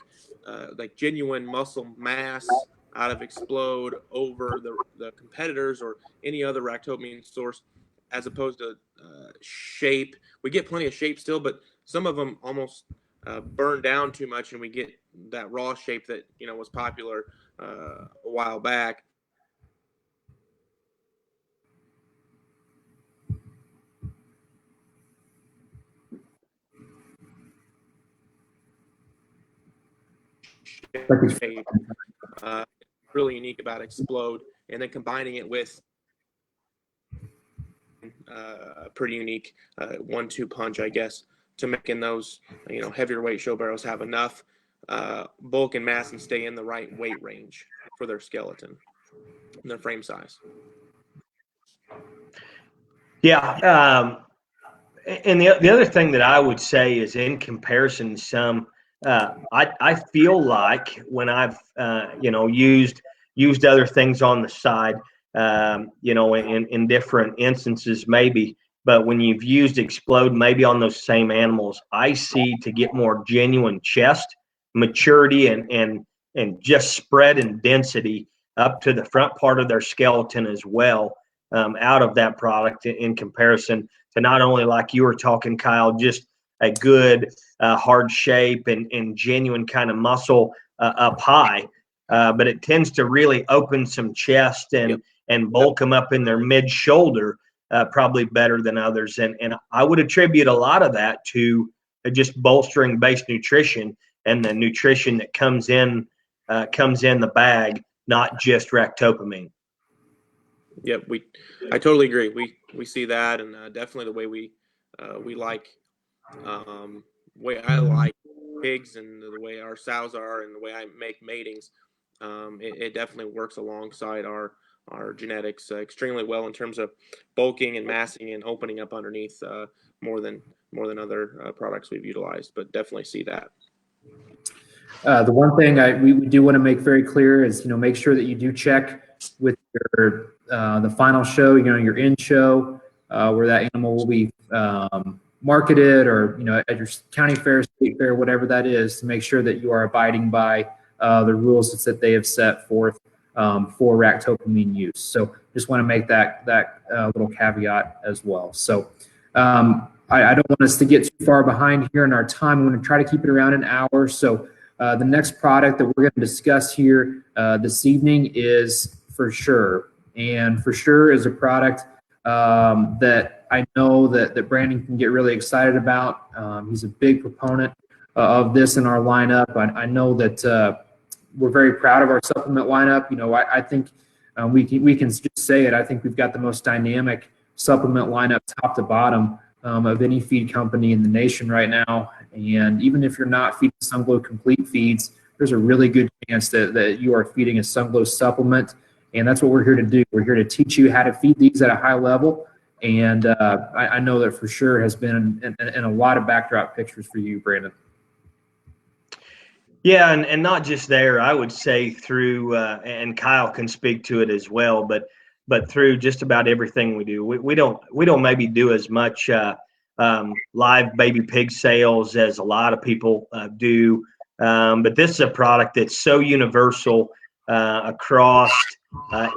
like genuine muscle mass out of Explode over the competitors or any other ractopamine source, as opposed to shape. We get plenty of shape still, but some of them almost burn down too much, and we get that raw shape that was popular a while back. Shape, really unique about Explode, and then combining it with a pretty unique 1-2 punch, I guess, to making those heavier weight show barrows have enough bulk and mass and stay in the right weight range for their skeleton and their frame size. Yeah. And the other thing that I would say is, in comparison, I feel like when I've used other things on the side, in different instances maybe, but when you've used Explode maybe on those same animals, I see, to get more genuine chest maturity and just spread and density up to the front part of their skeleton as well, out of that product, in comparison to not only, like you were talking, Kyle, just a good hard shape and genuine kind of muscle up high, but it tends to really open some chest and bulk them up in their mid shoulder probably better than others. And I would attribute a lot of that to just bolstering base nutrition and the nutrition that comes in the bag, not just ractopamine. Yep, I totally agree. We see that, and definitely the way we like, way I like pigs, and the way our sows are, and the way I make matings. It definitely works alongside our genetics extremely well in terms of bulking and massing and opening up underneath more than other products we've utilized. But definitely see that. The one thing we do want to make very clear is, make sure that you do check with your the final show, your in show, where that animal will be marketed, or at your county fair, state fair, whatever that is, to make sure that you are abiding by the rules that they have set forth for ractopamine use. So just want to make that little caveat as well. So I don't want us to get too far behind here in our time. I'm going to try to keep it around an hour. So the next product that we're going to discuss here this evening is For Sure. And For Sure is a product that I know that Brandon can get really excited about. He's a big proponent of this in our lineup. I know that we're very proud of our supplement lineup. I think we can just say it. I think we've got the most dynamic supplement lineup, top to bottom, of any feed company in the nation right now. And even if you're not feeding Sunglo complete feeds, there's a really good chance that you are feeding a Sunglo supplement. And that's what we're here to do. We're here to teach you how to feed these at a high level. And I know that For Sure has been in a lot of backdrop pictures for you, Brandon. Yeah, and not just there. I would say through, and Kyle can speak to it as well, but through just about everything we do. We don't maybe do as much live baby pig sales as a lot of people do, but this is a product that's so universal across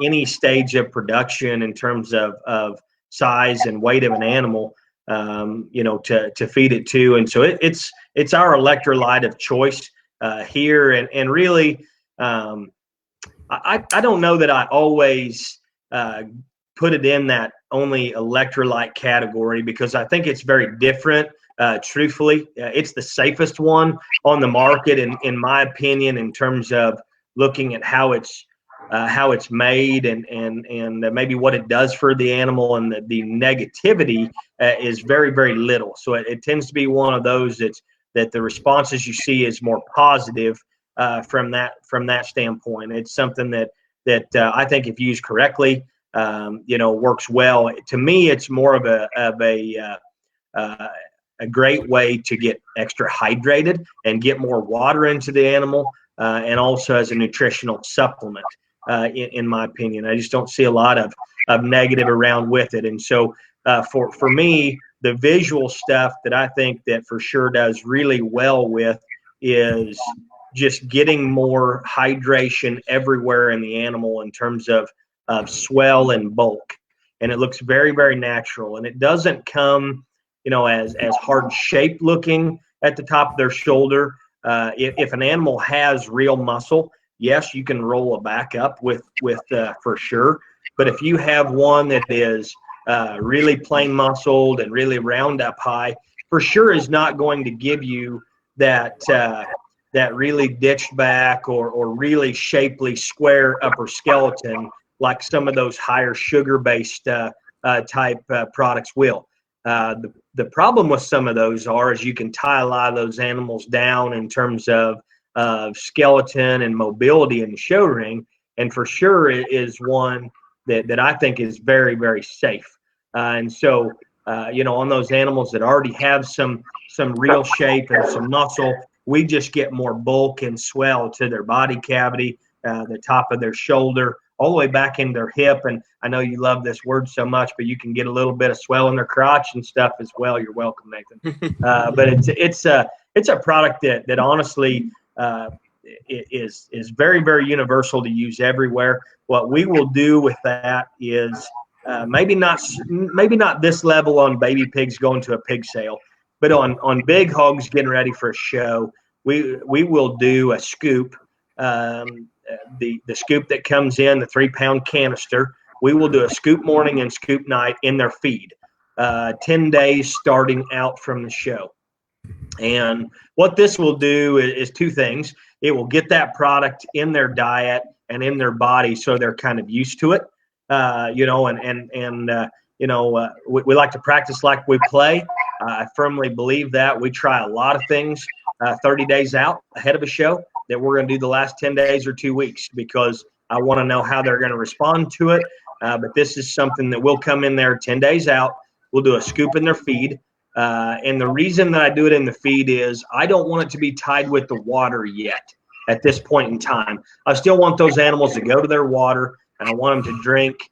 any stage of production in terms of size and weight of an animal, to feed it to. And so it's our electrolyte of choice here. And really, I don't know that I always put it in that only electrolyte category, because I think it's very different. Truthfully, it's the safest one on the market, in my opinion, in terms of looking at how it's made and maybe what it does for the animal, and the negativity is very, very little. So it tends to be one of those that the responses you see is more positive from that standpoint. It's something that I think, if used correctly, works well. To me, it's more of a great way to get extra hydrated and get more water into the animal, and also as a nutritional supplement. In my opinion, I just don't see a lot of negative around with it. And so for me, the visual stuff that I think that For Sure does really well with is just getting more hydration everywhere in the animal in terms of swell and bulk. And it looks very, very natural. And it doesn't come, as hard shaped looking at the top of their shoulder. If an animal has real muscle, yes, you can roll a back up with for sure. But if you have one that is really plain muscled and really round up high, for sure is not going to give you that really ditched back or really shapely square upper skeleton like some of those higher sugar based type products will. The problem with some of those is you can tie a lot of those animals down in terms of skeleton and mobility in the show ring, and for sure it is one that I think is very, very safe. And so, on those animals that already have some real shape and some muscle, we just get more bulk and swell to their body cavity, the top of their shoulder, all the way back in their hip. And I know you love this word so much, but you can get a little bit of swell in their crotch and stuff as well. You're welcome, Nathan. But it's a product that honestly is very, very universal to use everywhere. What we will do with that is maybe not this level on baby pigs going to a pig sale, but on big hogs getting ready for a show, we will do a scoop. The scoop that comes in the 3-pound canister, we will do a scoop morning and scoop night in their feed, 10 days starting out from the show. And what this will do is two things. It will get that product in their diet and in their body so they're kind of used to it. We like to practice like we play. I firmly believe that. We try a lot of things 30 days out ahead of a show that we're going to do the last 10 days or 2 weeks because I want to know how they're going to respond to it. But this is something that will come in there 10 days out. We'll do a scoop in their feed. And the reason that I do it in the feed is I don't want it to be tied with the water yet at this point in time. I still want those animals to go to their water, and I want them to drink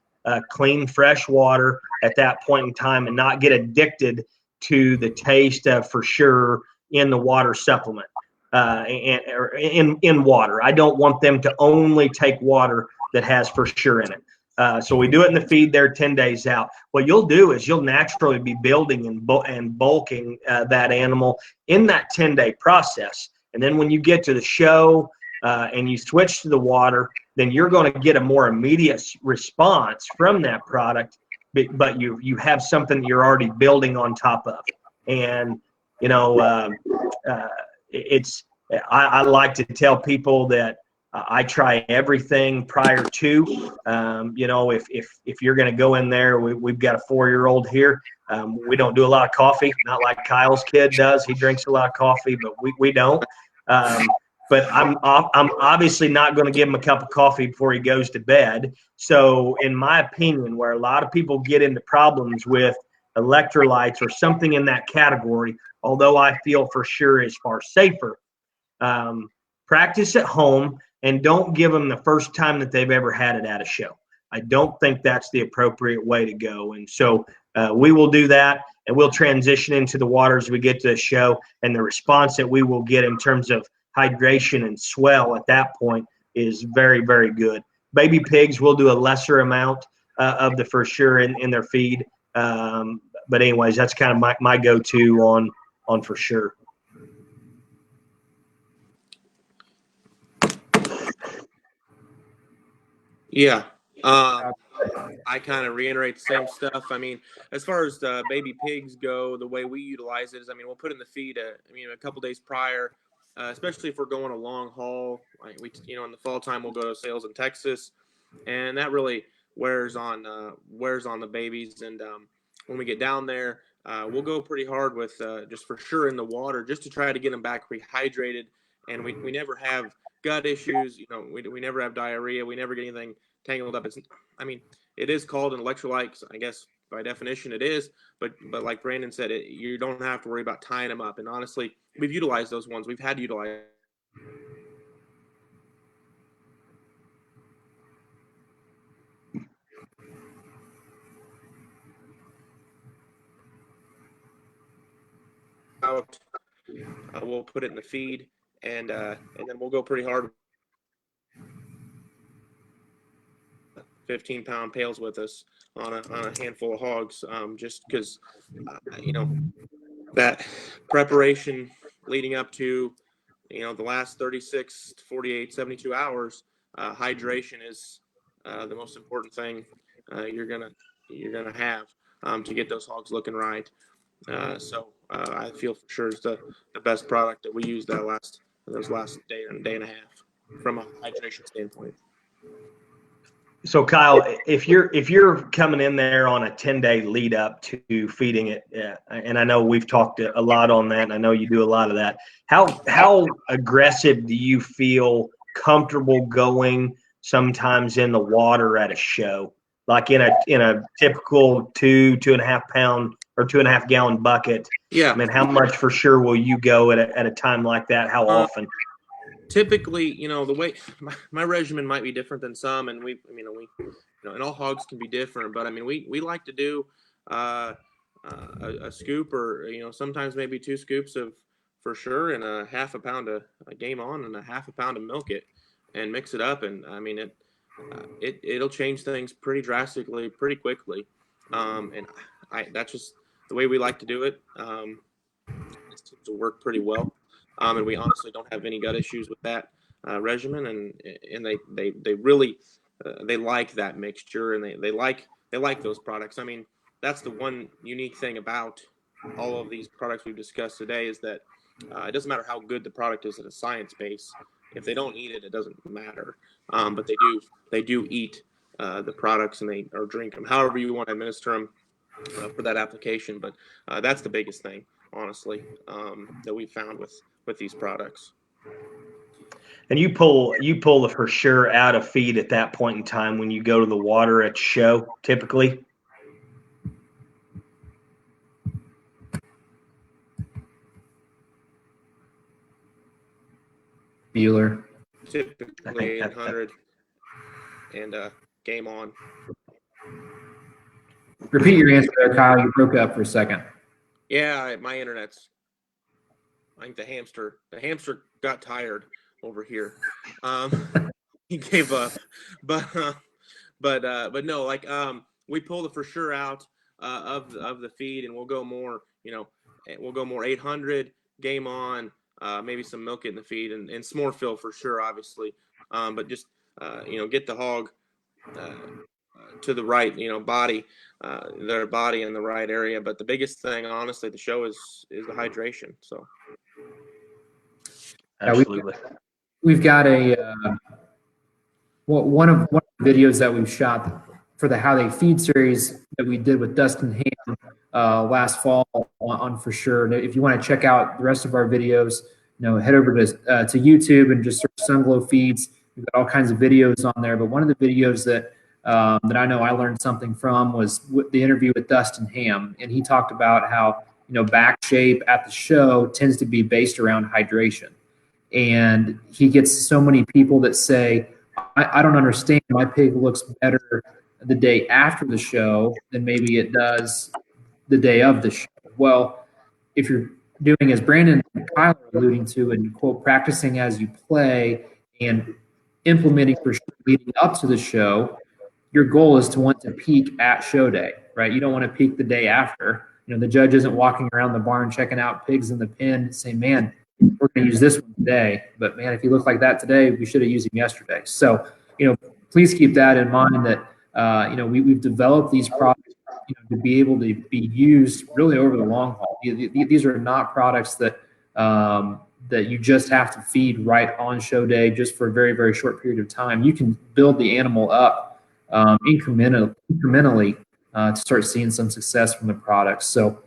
clean, fresh water at that point in time and not get addicted to the taste of for sure in the water supplement in water. I don't want them to only take water that has for sure in it. So we do it in the feed there 10 days out. What you'll do is you'll naturally be building and bulking that animal in that 10-day process. And then when you get to the show and you switch to the water, then you're going to get a more immediate response from that product, but you have something that you're already building on top of. And, I like to tell people that I try everything prior to, if you're going to go in there, we've got a 4-year-old here. We don't do a lot of coffee, not like Kyle's kid does. He drinks a lot of coffee, but we don't. But I'm obviously not going to give him a cup of coffee before he goes to bed. So in my opinion, where a lot of people get into problems with electrolytes or something in that category, although I feel for sure is far safer, practice at home and don't give them the first time that they've ever had it at a show. I don't think that's the appropriate way to go. And so we will do that, and we'll transition into the water as we get to the show, and the response that we will get in terms of hydration and swell at that point is very, very good. Baby pigs will do a lesser amount of the for sure in their feed. But anyways, that's kind of my go-to on for sure. Yeah. I kind of reiterate the same stuff. I mean, as far as the baby pigs go, the way we utilize it is, we'll put in the feed, a couple days prior, especially if we're going a long haul. Like in the fall time, we'll go to sales in Texas, and that really wears on the babies. And when we get down there, we'll go pretty hard with just for sure in the water, just to try to get them back rehydrated. And we never have gut issues. We never have diarrhea. We never get anything tangled up. It is called an electrolyte. I guess by definition it is, but like Brandon said, you don't have to worry about tying them up. And honestly, we've utilized those ones. We've had to utilize. Out. We'll put it in the feed, and then we'll go pretty hard. 15-pound pails with us on a handful of hogs, just because that preparation leading up to the last 36 to 48 72 hours, hydration is the most important thing you're gonna have to get those hogs looking right. So I feel for sure it's the best product that we used those last day and a half from a hydration standpoint. So Kyle, if you're coming in there on a 10-day lead up to feeding it, and I know we've talked a lot on that, and I know you do a lot of that. How aggressive do you feel comfortable going sometimes in the water at a show, like in a typical 2.5 pound or 2.5 gallon bucket? Yeah. I mean, how much for sure will you go at a time like that? How often? Typically, the way my regimen might be different than some, and and all hogs can be different, but I mean, we like to do a scoop, or sometimes maybe 2 scoops of for sure, and a half a pound of game on, and a half a pound of milk it, and mix it up, and I mean it'll change things pretty drastically, pretty quickly, and that's just the way we like to do it. It seems to work pretty well. And we honestly don't have any gut issues with that regimen, and they really they like that mixture, and they like those products. I mean, that's the one unique thing about all of these products we've discussed today, is that it doesn't matter how good the product is at a science base. If they don't eat it, it doesn't matter. But they do eat the products, and they or drink them, however you want to administer them for that application. But that's the biggest thing, honestly, that we found with these products. And you pull the for sure out of feed at that point in time when you go to the water at show, typically. Bueller. Typically 800 and game on. Repeat your answer there, Kyle. You broke up for a second. Yeah, my internet's. I think the hamster got tired over here. He gave up, but no, like we pull the for sure out of the feed, and we'll go more. We'll go more 800 game on, maybe some milk in the feed, and s'more fill for sure, obviously. But just get the hog to the right, body, their body in the right area. But the biggest thing, honestly, the show is the hydration. So. Absolutely. We've got one of the videos that we've shot for the How They Feed series that we did with Dustin Ham last fall on for sure. And if you want to check out the rest of our videos, head over to YouTube and just search Sunglo Feeds. We've got all kinds of videos on there. But one of the videos that I know I learned something from was the interview with Dustin Ham, and he talked about how back shape at the show tends to be based around hydration. And he gets so many people that say, I don't understand. My pig looks better the day after the show than maybe it does the day of the show. Well, if you're doing, as Brandon and Kyle are alluding to, and quote, practicing as you play and implementing for sure leading up to the show, your goal is to want to peak at show day, right? You don't want to peak the day after. The judge isn't walking around the barn checking out pigs in the pen saying, man, we're going to use this one today, but man, if you look like that today, we should have used him yesterday. So, please keep that in mind, that, we've developed these products to be able to be used really over the long haul. These are not products that you just have to feed right on show day just for a very, very short period of time. You can build the animal up incrementally to start seeing some success from the products. So,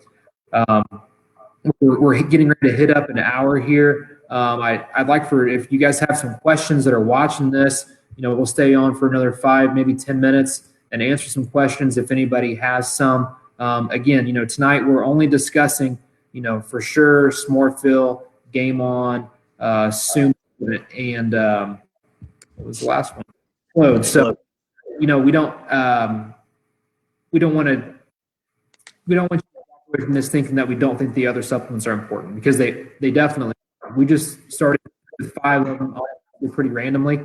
we're getting ready to hit up an hour here. I'd like if you guys have some questions that are watching this, we'll stay on for another 5, maybe 10 minutes and answer some questions if anybody has some. Again, tonight we're only discussing, for sure, s'more fill, game on, Sumo, and what was the last one? Float. So, we don't want you from this thinking that we don't think the other supplements are important, because they definitely are. We just started with 5 of them pretty randomly,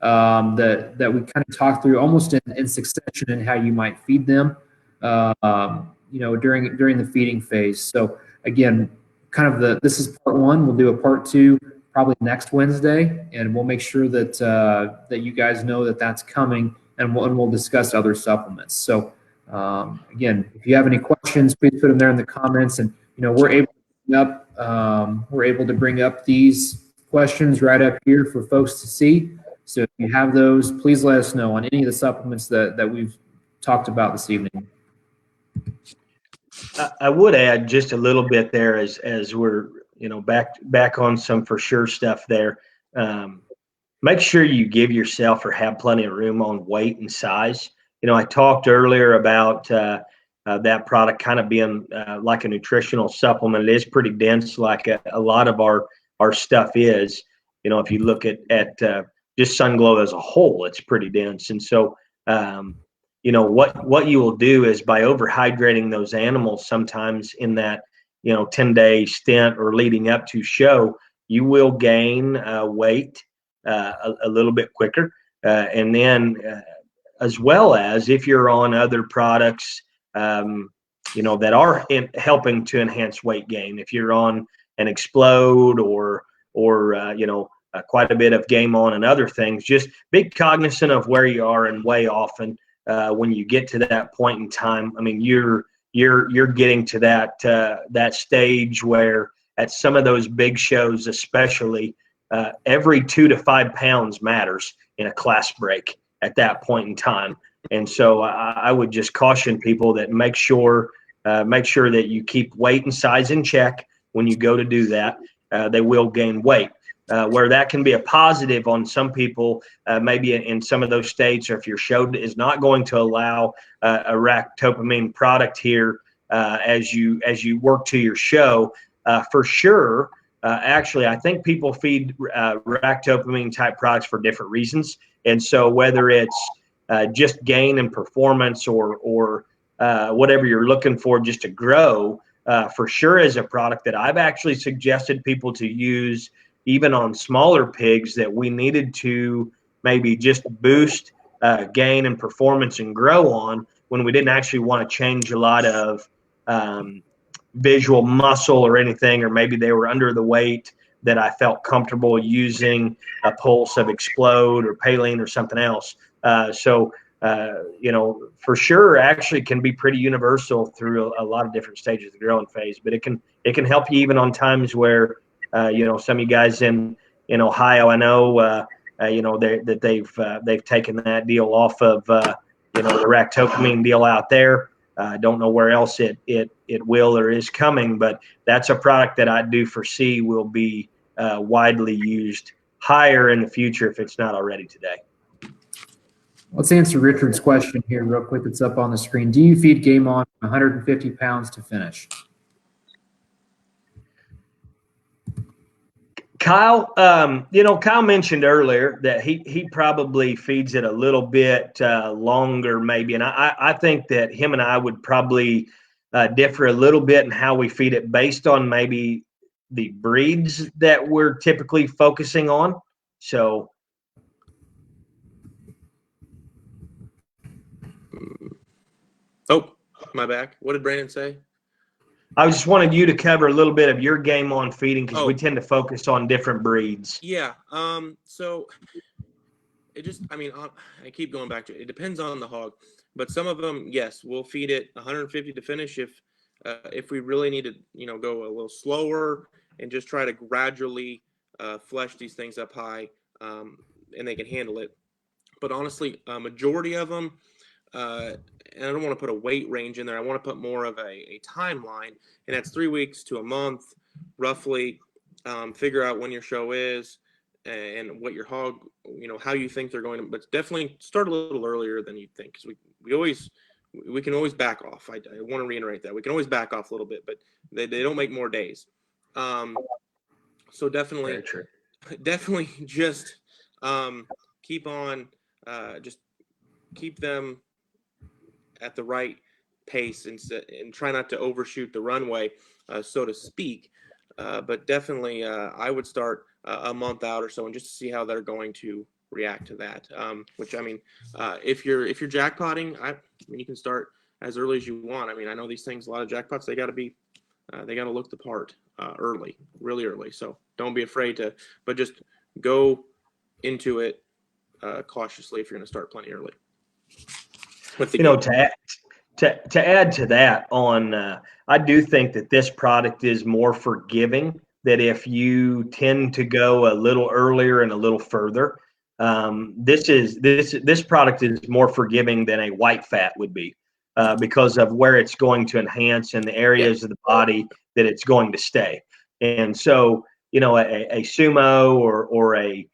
that we kind of talk through almost in succession and how you might feed them, during the feeding phase. So again, this is part 1. We'll do a part 2 probably next Wednesday, and we'll make sure that that you guys know that that's coming, and we'll discuss other supplements. So again, if you have any questions, please put them there in the comments, and we're able to bring up these questions right up here for folks to see. So if you have those, please let us know on any of the supplements that we've talked about this evening. I would add just a little bit there as we're back on some for sure stuff there. Make sure you give yourself or have plenty of room on weight and size. I talked earlier about that product kind of being like a nutritional supplement. It is pretty dense, like a lot of our stuff is. If you look at just Sunglo as a whole, it's pretty dense. And so what you will do is, by overhydrating those animals sometimes in that 10-day stint or leading up to show, you will gain weight a little bit quicker, and then as well as if you're on other products that are helping to enhance weight gain. If you're on an Explode or quite a bit of Game On and other things, just be cognizant of where you are and weigh often. When you get to that point in time, I mean, you're getting to that stage where at some of those big shows, especially, every 2 to 5 pounds matters in a class break at that point in time. And so I would just caution people that make sure that you keep weight and size in check when you go to do that. They will gain weight. Where that can be a positive on some people, maybe in some of those states, or if your show is not going to allow a ractopamine product here as you work to your show, for sure. Actually, I think people feed ractopamine type products for different reasons, and so whether it's just gain and performance or whatever you're looking for just to grow, for sure is a product that I've actually suggested people to use even on smaller pigs that we needed to maybe just boost gain and performance and grow on when we didn't actually want to change a lot of visual muscle or anything, or maybe they were under the weight that I felt comfortable using a pulse of Explode or Paline or something else. For sure, actually can be pretty universal through a lot of different stages of the growing phase, but it can help you even on times where some of you guys in Ohio, I know they've taken that deal off of the ractopamine deal out there. I don't know where else it will or is coming, but that's a product that I do foresee will be widely used higher in the future if it's not already today. Let's answer Richard's question here real quick. It's up on the screen. Do you feed Game On 150 pounds to finish? Kyle, Kyle mentioned earlier that he probably feeds it a little bit longer, maybe, and I think that him and I would probably differ a little bit in how we feed it based on maybe the breeds that we're typically focusing on. So, oh, my back. What did Brandon say? I just wanted you to cover a little bit of your Game On feeding because we tend to focus on different breeds. Yeah. So it just, I keep going back to it. It depends on the hog, but some of them, yes, we'll feed it 150 to finish if we really need to, go a little slower and just try to gradually flesh these things up high, and they can handle it. But honestly, a majority of them, and I don't want to put a weight range in there. I want to put more of a timeline, and that's 3 weeks to a month, roughly. Figure out when your show is and what your hog, how you think they're going to, but definitely start a little earlier than you think, because we can always back off. I want to reiterate that. We can always back off a little bit, but they don't make more days. So definitely just keep on, just keep them at the right pace and try not to overshoot the runway, so to speak. But definitely, I would start a month out or so, and just to see how they're going to react to that. Which I mean, if you're jackpotting, I mean, you can start as early as you want. I mean, I know these things, a lot of jackpots, they got to look the part early, really early. So don't be afraid to, but just go into it cautiously if you're going to start plenty early. To add to that, I do think that this product is more forgiving. That if you tend to go a little earlier and a little further, this product is more forgiving than a white fat would be, because of where it's going to enhance and the areas of the body that it's going to stay. And so, a Sumo or a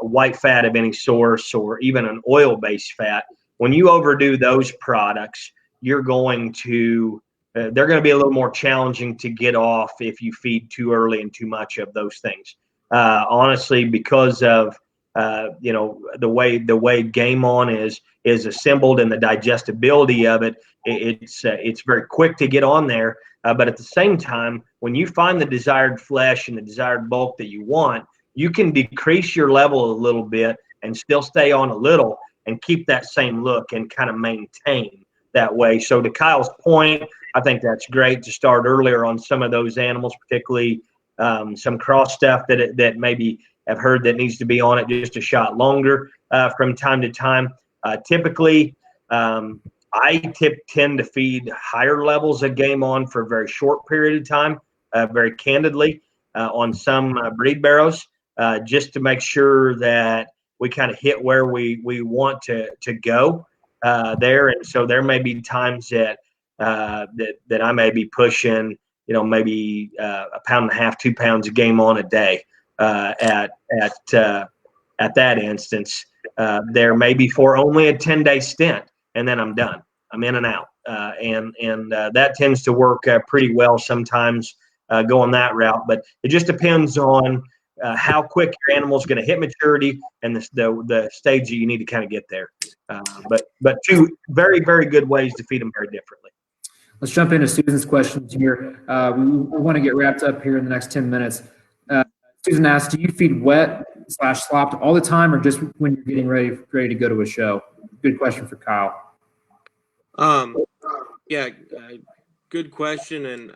white fat of any source, or even an oil-based fat, when you overdo those products, they're going to be a little more challenging to get off if you feed too early and too much of those things. Honestly, because of the way Game On is assembled and the digestibility of it, it's very quick to get on there. But at the same time, when you find the desired flesh and the desired bulk that you want, you can decrease your level a little bit and still stay on a little and keep that same look and kind of maintain that way. So to Kyle's point, I think that's great to start earlier on some of those animals, particularly some cross stuff that maybe have heard that needs to be on it just a shot longer from time to time. Typically, I tend to feed higher levels of Game On for a very short period of time, very candidly, on some breed barrows, just to make sure that we kind of hit where we want to go there. And so there may be times that I may be pushing, maybe 1.5 pounds, 2 pounds of Game On a day at that instance. There may be for only a 10-day stint, and then I'm done. I'm in and out, and that tends to work pretty well sometimes going that route. But it just depends on how quick your animal is going to hit maturity and the stage that you need to kind of get there. But two very, very good ways to feed them very differently. Let's jump into Susan's questions here. We want to get wrapped up here in the next 10 minutes. Susan asked, do you feed wet/slopped all the time, or just when you're getting ready to go to a show? Good question for Kyle. Good question. And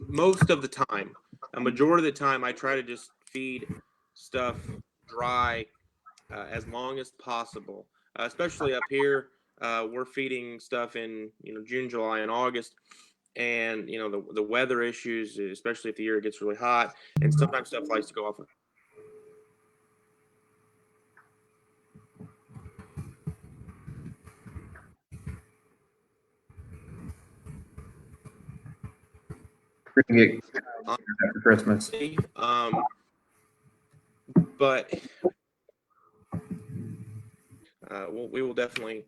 most of the time, a majority of the time, I try to just feed stuff dry as long as possible. Especially up here, we're feeding stuff in June, July, and August, and the weather issues, especially if the year gets really hot, and sometimes stuff likes to go off. We're gonna get after Christmas. But we will definitely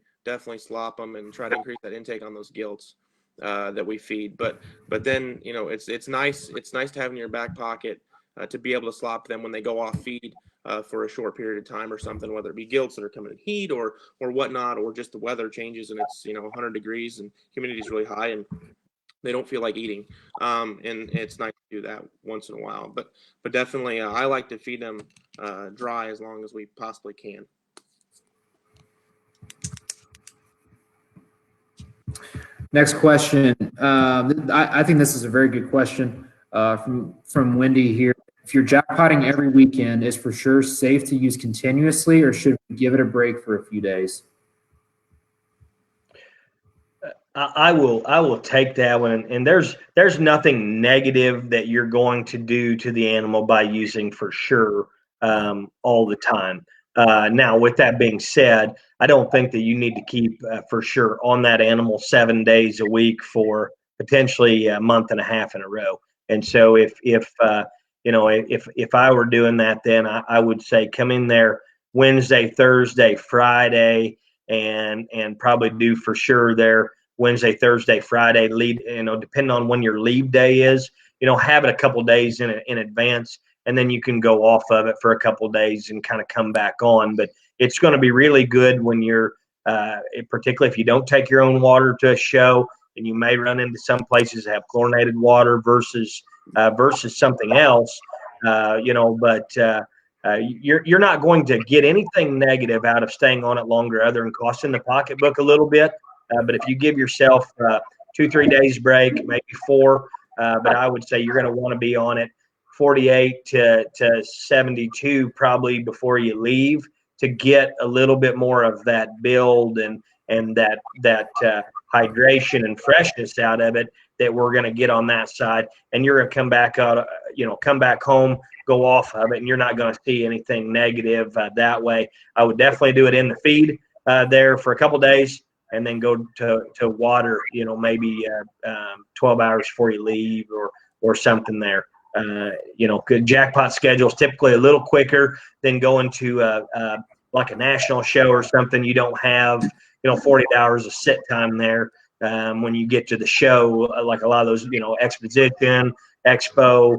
slop them and try to increase that intake on those gilts that we feed. But then it's nice to have in your back pocket to be able to slop them when they go off feed for a short period of time or something, whether it be gilts that are coming in heat or whatnot, or just the weather changes and it's 100 degrees and humidity is really high and they don't feel like eating. And it's nice to do that once in a while. But definitely, I like to feed them dry as long as we possibly can. Next question. I think this is a very good question from Wendy here. If you're jackpotting every weekend, is for sure safe to use continuously, or should we give it a break for a few days? I will take that one, and there's nothing negative that you're going to do to the animal by using for sure all the time. Now, with that being said, I don't think that you need to keep for sure on that animal 7 days a week for potentially a month and a half in a row. And so if I were doing that, then I would say come in there Wednesday, Thursday, Friday, and probably do for sure there Wednesday, Thursday, Friday, depending on when your leave day is, have it a couple days in advance, and then you can go off of it for a couple days and kind of come back on. But it's going to be really good when you're, particularly if you don't take your own water to a show, and you may run into some places that have chlorinated water versus something else. But you're not going to get anything negative out of staying on it longer other than costing the pocketbook a little bit. But if you give yourself 2-3 days break, maybe 4, but I would say you're going to want to be on it 48 to 72 probably before you leave to get a little bit more of that build and that hydration and freshness out of it that we're going to get on that side. And you're going to come back out, come back home, go off of it, and you're not going to see anything negative that way. I would definitely do it in the feed there for a couple days, and then go to water, maybe 12 hours before you leave or something there. Good jackpot schedules typically a little quicker than going to like a national show or something. You don't have 40 hours of sit time there when you get to the show, like a lot of those exposition, expo,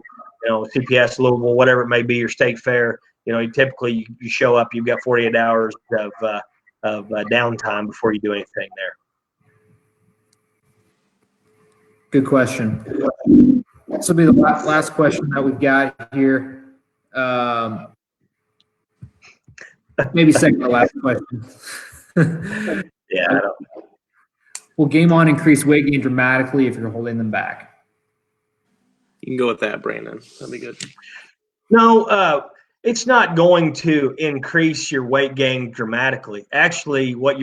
CPS, Louisville, whatever it may be, your state fair. You typically you show up, you've got 48 hours of downtime before you do anything there. Good question. This will be the last question that we've got here. Maybe second to last question. Yeah. I don't. Will Game On increase weight gain dramatically if you're holding them back? You can go with that, Brandon. That'd be good. No, it's not going to increase your weight gain dramatically. Actually, what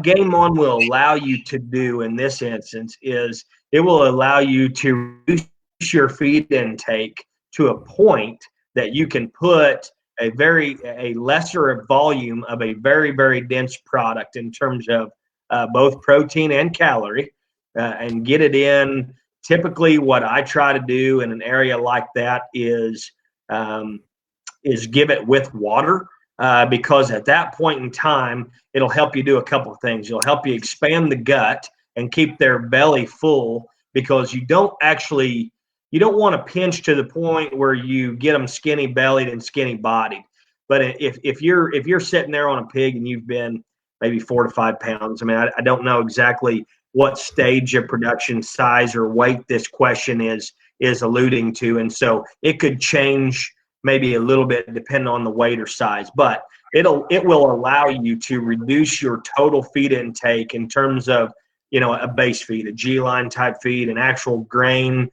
Game On will allow you to do in this instance is it will allow you to reduce your feed intake to a point that you can put a lesser volume of a very, very dense product in terms of both protein and calorie, and get it in. Typically, what I try to do in an area like that is give it with water, because at that point in time, it'll help you do a couple of things. It'll help you expand the gut and keep their belly full, because you don't want to pinch to the point where you get them skinny bellied and skinny bodied. But if you're sitting there on a pig and you've been maybe 4 to 5 pounds, I don't know exactly what stage of production, size, or weight this question is alluding to, and so it could change maybe a little bit depending on the weight or size. But it will allow you to reduce your total feed intake in terms of a base feed, a G-line type feed, an actual grain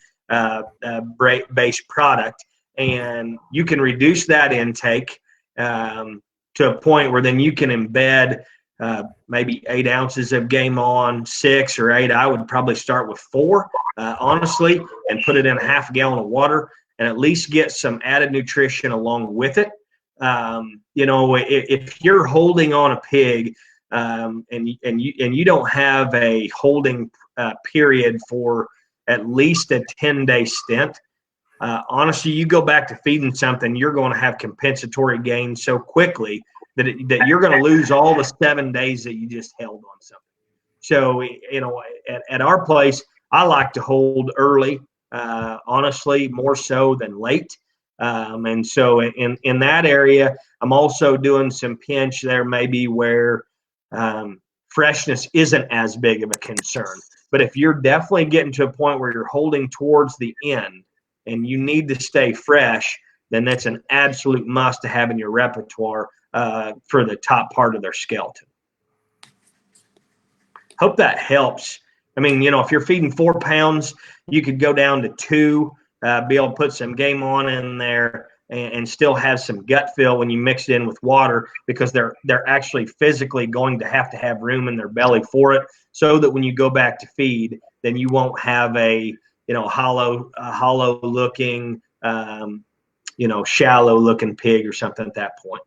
based product, and you can reduce that intake to a point where then you can embed maybe 8 ounces of Game On, 6 or 8. I would probably start with 4, honestly, and put it in a half a gallon of water and at least get some added nutrition along with it. If you're holding on a pig and you don't have a holding period for at least a 10-day stint, honestly, you go back to feeding something, you're going to have compensatory gains so quickly that you're going to lose all the 7 days that you just held on something. So, at our place, I like to hold early, honestly, more so than late. And so in that area, I'm also doing some pinch there, maybe where freshness isn't as big of a concern. But if you're definitely getting to a point where you're holding towards the end and you need to stay fresh, then that's an absolute must to have in your repertoire for the top part of their skeleton. Hope that helps. If you're feeding 4 pounds, you could go down to 2, be able to put some Game On in there and still have some gut fill when you mix it in with water, because they're actually physically going to have room in their belly for it, so that when you go back to feed, then you won't have a hollow looking, shallow looking pig or something at that point.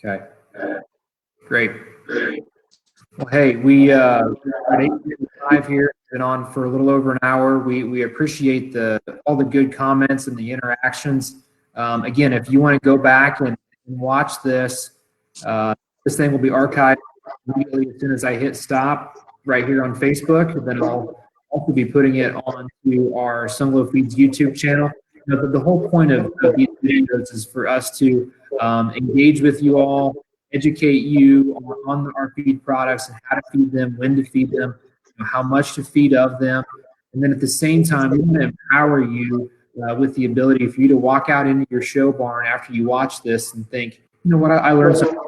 Okay. Great. Well, hey, we are at 8:55 here. Been on for a little over an hour. We appreciate all the good comments and the interactions. Again, if you want to go back and watch this, this thing will be archived immediately as soon as I hit stop right here on Facebook. And then I'll also be putting it onto our Sunglo Feeds YouTube channel. The whole point of these videos is for us to engage with you all, educate you on our feed products and how to feed them, when to feed them. how much to feed of them. And then at the same time, we want to empower you with the ability for you to walk out into your show barn after you watch this and think, you know what, I learned something.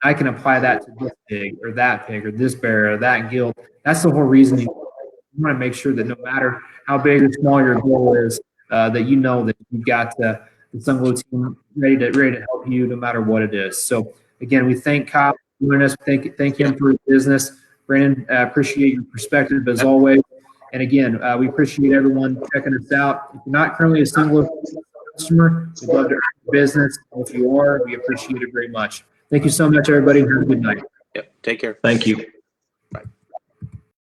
I can apply that to this pig or that pig or this bear or that gilt. That's the whole reason you want to make sure that no matter how big or small your goal is, that you know that you've got the Sunglo team ready to help you no matter what it is. So again, we thank Kyle for joining us. Thank him for his business. Brandon, appreciate your perspective as always. And again, we appreciate everyone checking us out. If you're not currently a Sunglo customer, we'd love to earn your business. If you are, we appreciate it very much. Thank you so much, everybody. Have a good night. Yep. Take care. Thank you.